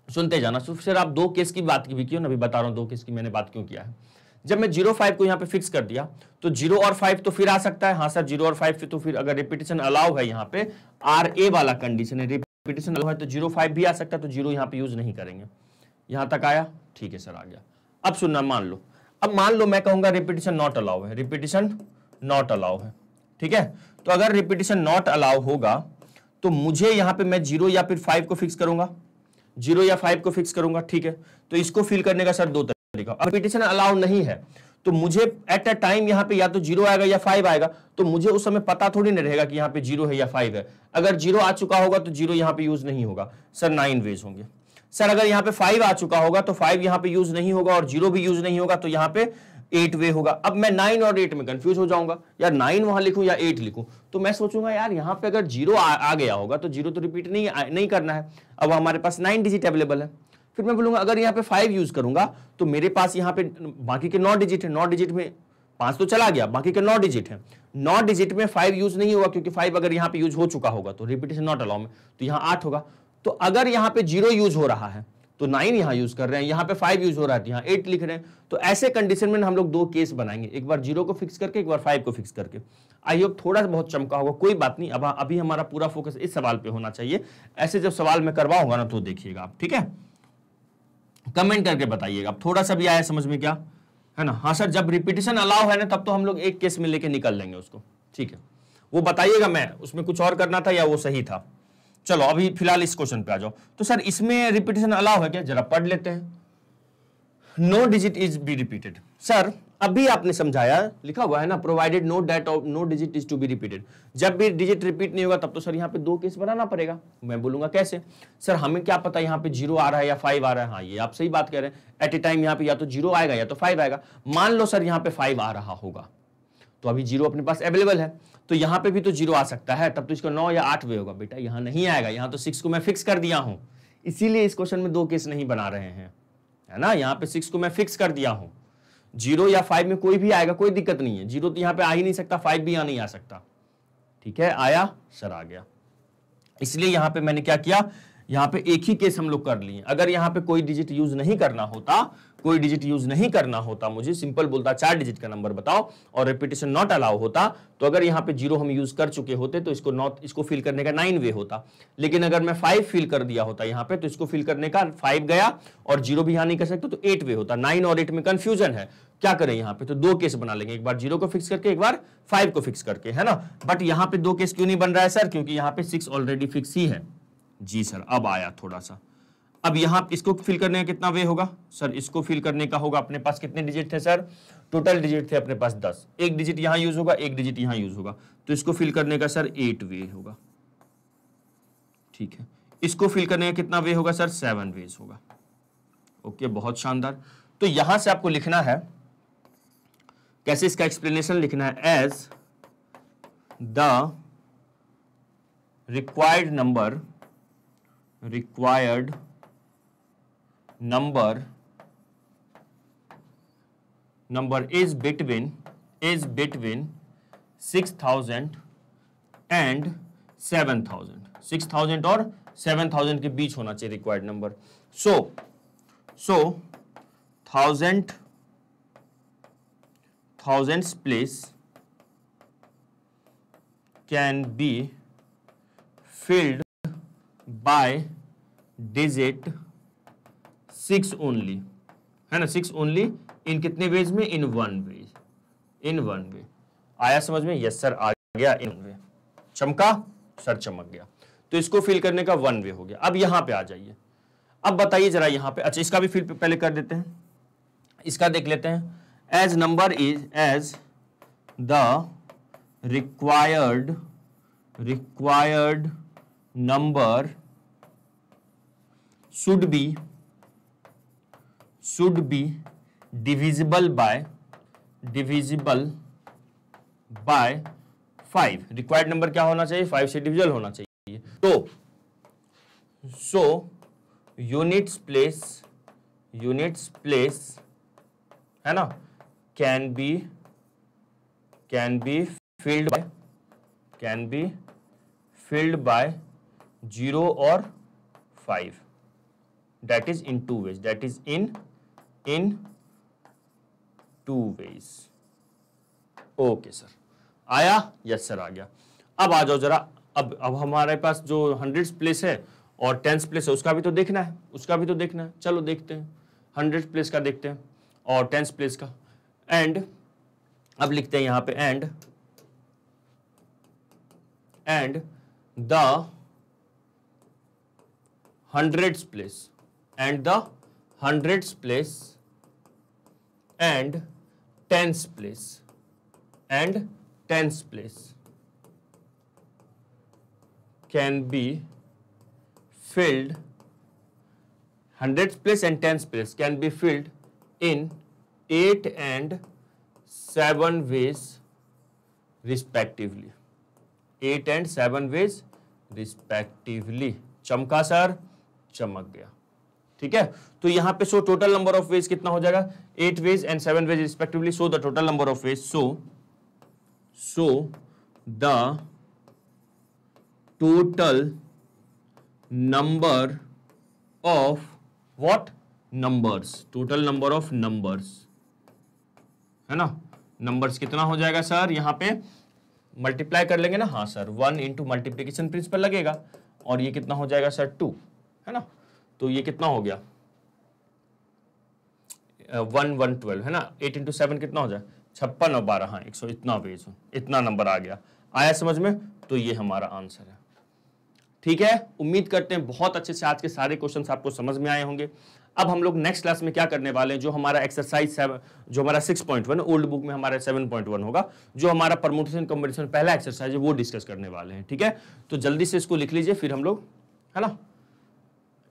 सुनते जाना। फिर आप 2 केस की बात भी क्यों ना, अभी बता रहा हूं 2 केस की मैंने बात क्यों किया है। जब मैं 0 5 को यहां पे फिक्स कर दिया, तो 0 और 5 तो फिर आ सकता है। हाँ सर 0 और 5 तो फिर अगर रिपीटेशन अलाउ है, यहाँ पे RA वाला कंडीशन है, रिपीटेशन अलाउ है, तो 0 5 भी आ सकता है, तो 0 यहाँ पे यूज नहीं करेंगे। यहां तक आया, ठीक है सर आ गया। अब सुनना, मान लो मैं कहूंगा रिपीटेशन नॉट अलाउ है, रिपीटेशन नॉट अलाउ है, ठीक है। तो अगर रिपीटेशन नॉट अलाउ होगा, तो मुझे यहां पे मैं 0 या फिर 5 को फिक्स करूंगा, 0 या 5 को फिक्स करूंगा, ठीक है। तो इसको फिल करने का सर 2 तरीका। अब रिपीटेशन अलाउ नहीं है, तो मुझे एट अ टाइम यहाँ पे या तो 0 आएगा या 5 आएगा, तो मुझे उस समय पता थोड़ी नहीं रहेगा कि यहाँ पे 0 है या 5 है। अगर 0 आ चुका होगा तो 0 यहाँ पे यूज नहीं होगा। सर 9 वेज होंगे। सर अगर यहाँ पे 5 आ चुका होगा तो 5 यहाँ पे यूज नहीं होगा और 0 भी यूज नहीं होगा, तो यहाँ पे 8 वे होगा। अब मैं 9 और 8 में कंफ्यूज हो जाऊंगा, यार 9 वहां लिखूं या 8 लिखूं। तो मैं सोचूंगा यार यहाँ पे अगर 0 आ गया होगा तो 0 तो रिपीट नहीं करना है। अब हमारे पास 9 डिजिट अवेलेबल है। फिर मैं बोलूंगा अगर यहाँ पे 5 यूज करूंगा तो मेरे पास यहाँ पे बाकी के 9 डिजिट है, 9 डिजिट में 5 तो चला गया, बाकी के 9 डिजिट है। 9 डिजिट में 5 यूज नहीं होगा, क्योंकि 5 अगर यहाँ पे यूज हो चुका होगा तो रिपीटेशन नॉट अलाउ में, तो यहाँ 8 होगा। तो अगर यहाँ पे 0 यूज हो रहा है तो 9 यहाँ यूज कर रहे हैं, यहाँ पे 5 यूज हो रहा है, यहाँ 8 लिख रहे हैं। तो ऐसे कंडीशन में हम लोग 2 केस बनाएंगे, एक बार 0 को फिक्स करके, एक बार 5 को फिक्स करके। आई होप थोड़ा बहुत चमका होगा, कोई बात नहीं। अब अभी हमारा पूरा फोकस इस सवाल पे होना चाहिए। ऐसे जब सवाल में करवाऊंगा ना तो देखिएगा आप, ठीक है। कमेंट करके बताइएगा अब थोड़ा सा भी आया समझ में, क्या है ना। हाँ सर जब रिपीटेशन अलाउ है ना तब तो हम लोग एक केस में लेके निकल लेंगे उसको, ठीक है। वो बताइएगा, मैं उसमें कुछ और करना था या वो सही था। चलो अभी फिलहाल इस क्वेश्चन पे आ जाओ। तो सर इसमें रिपीटेशन अलाउ है क्या, जरा पढ़ लेते हैं। No digit is be repeated. Sir अभी आपने समझाया, लिखा हुआ है ना, provided no date of no digit is to be repeated. जब भी डिजिट रिपीट नहीं होगा तब तो सर यहाँ पे 2 केस बनाना पड़ेगा। मैं बोलूंगा कैसे। सर हमें क्या पता यहाँ पे 0 आ रहा है या 5 आ रहा है। हाँ ये आप सही बात कह रहे हैं, एट ए टाइम यहाँ पे या तो 0 आएगा या तो 5 आएगा। मान लो सर यहाँ पे 5 आ रहा होगा, तो अभी 0 अपने पास अवेलेबल है, तो यहाँ पे भी तो 0 आ सकता है, तब तो इसका 9 या 8 वे होगा। बेटा यहाँ नहीं आएगा, यहाँ तो 6 को मैं फिक्स कर दिया हूं, इसीलिए इस क्वेश्चन में 2 केस नहीं बना रहे हैं, है ना। यहाँ पे 6 को मैं फिक्स कर दिया हूं, 0 या 5 में कोई भी आएगा, कोई दिक्कत नहीं है। 0 तो यहाँ पे आ ही नहीं सकता, 5 भी यहाँ नहीं आ सकता, ठीक है। आया सर, आ गया। इसलिए यहाँ पे मैंने क्या किया, यहाँ पे एक ही केस हम लोग कर लिए। अगर यहाँ पे कोई डिजिट यूज नहीं करना होता, कोई डिजिट यूज नहीं करना होता, मुझे सिंपल बोलता 4 डिजिट का नंबर बताओ और रिपीटेशन नॉट अलाउ होता, तो अगर यहाँ पे 0 हम यूज कर चुके होते तो इसको फिल करने का 9 वे होता। लेकिन अगर मैं 5 फिल कर दिया होता यहाँ पे, तो इसको फिल करने का 5 गया और 0 भी यहाँ नहीं कर सकते, तो 8 वे होता। 9 और 8 में कंफ्यूजन है, क्या करें यहाँ पे, तो 2 केस बना लेंगे, एक बार 0 को फिक्स करके, एक बार 5 को फिक्स करके, है ना। बट यहाँ पे 2 केस क्यों नहीं बन रहा है सर, क्योंकि यहाँ पे 6 ऑलरेडी फिक्स ही है। जी सर अब आया थोड़ा सा। अब यहां इसको फिल करने का कितना वे होगा सर, इसको फिल करने का होगा, अपने पास कितने डिजिट थे सर, टोटल डिजिट थे अपने पास 10। एक डिजिट यहां यूज होगा, एक डिजिट यहां यूज होगा, तो इसको फिल करने का सर 8 वे होगा, ठीक है। इसको फिल करने का कितना वे होगा सर, 7 वेज होगा। ओके बहुत शानदार। तो यहां से आपको लिखना है, कैसे इसका एक्सप्लेनेशन लिखना है, as the required number is between 6,000 and 7,000। 6,000 और 7,000 के बीच होना चाहिए required number. So 1000's place can be filled by digit 6 only, है ना, 6 ओनली। इन कितने वेज में, इन 1 वे, इन 1 वे। आया समझ में, यस सर आ गया, इन वे। चमका सर, चमक गया। तो इसको फिल करने का 1 वे हो गया। अब यहां पे आ जाइए, अब बताइए जरा यहाँ पे, अच्छा इसका भी फिल पहले कर देते हैं, इसका देख लेते हैं। As number is, as the required number should be divisible by 5। Required number क्या होना चाहिए, 5 से डिविजिबल होना चाहिए। तो so units place units place, है ना, can be filled by 0 or 5, that is in two ways, that is in two ways. Okay sir, आया? यस सर, आ गया। अब आ जाओ जरा, अब हमारे पास जो हंड्रेड्स प्लेस है और टेंस प्लेस है उसका भी तो देखना है, चलो देखते हैं। हंड्रेड्स प्लेस का देखते हैं और टेंस प्लेस का। एंड अब लिखते हैं यहां पे and the hundreds place and tens place can be filled, hundreds place and tens place can be filled in 8 and 7 ways respectively. 8 and 7 ways respectively. चमका सर, चमक गया। ठीक है, तो यहां पे so total number of ways कितना हो जाएगा? 8 ways and 7 ways respectively. So the total number of ways, so the total number of what? Numbers. Total number of numbers, है ना। नंबर्स कितना हो जाएगा सर? यहाँ पे मल्टीप्लाई कर लेंगे ना। हाँ सर, 1 इंटू मल्टीप्लीकेशन प्रिंसिपल लगेगा और ये कितना हो जाएगा सर? 2, है ना। तो ये कितना हो गया? 1 1 12, है ना। 8 इंटू 7 कितना हो जाए? 56 और 12, हाँ 100, इतना वेज, इतना नंबर आ गया। आया समझ में? तो ये हमारा आंसर है। ठीक है, उम्मीद करते हैं बहुत अच्छे से आज के सारे क्वेश्चंस आपको समझ में आए होंगे। अब हम लोग नेक्स्ट क्लास में क्या करने वाले हैं, जो हमारा एक्सरसाइज 7, जो हमारा 6.1 ओल्ड बुक में हमारा 7.1 होगा, जो हमारा परम्यूटेशन कॉम्बिनेशन पहला एक्सरसाइज है, वो डिस्कस करने वाले हैं। ठीक है, तो जल्दी से इसको लिख लीजिए, फिर हम लोग, है ना,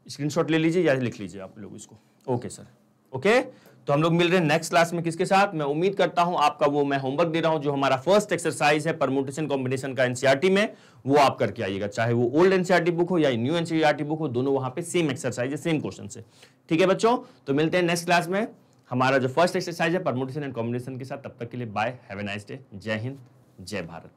स्क्रीनशॉट ले लीजिए या लिख लीजिए आप लोग इसको। Okay sir, okay. तो हम लोग मिल रहे हैं नेक्स्ट क्लास में किसके साथ? मैं उम्मीद करता हूं आपका वो मैं होमवर्क दे रहा हूं, जो हमारा फर्स्ट एक्सरसाइज है परम्यूटेशन कॉम्बिनेशन का एनसीईआरटी में, वो आप करके आइएगा। चाहे वो ओल्ड एनसीईआरटी बुक हो या न्यू एनसीईआरटी बुक हो, दोनों वहां पे सेम एक्सरसाइज है, सेम क्वेश्चन है। ठीक है बच्चों, तो मिलते हैं नेक्स्ट क्लास में हमारा जो फर्स्ट एक्सरसाइज है परम्यूटेशन एंड कॉम्बिनेशन के साथ। तब तक के लिए bye, have a nice day, जय हिंद, जय भारत।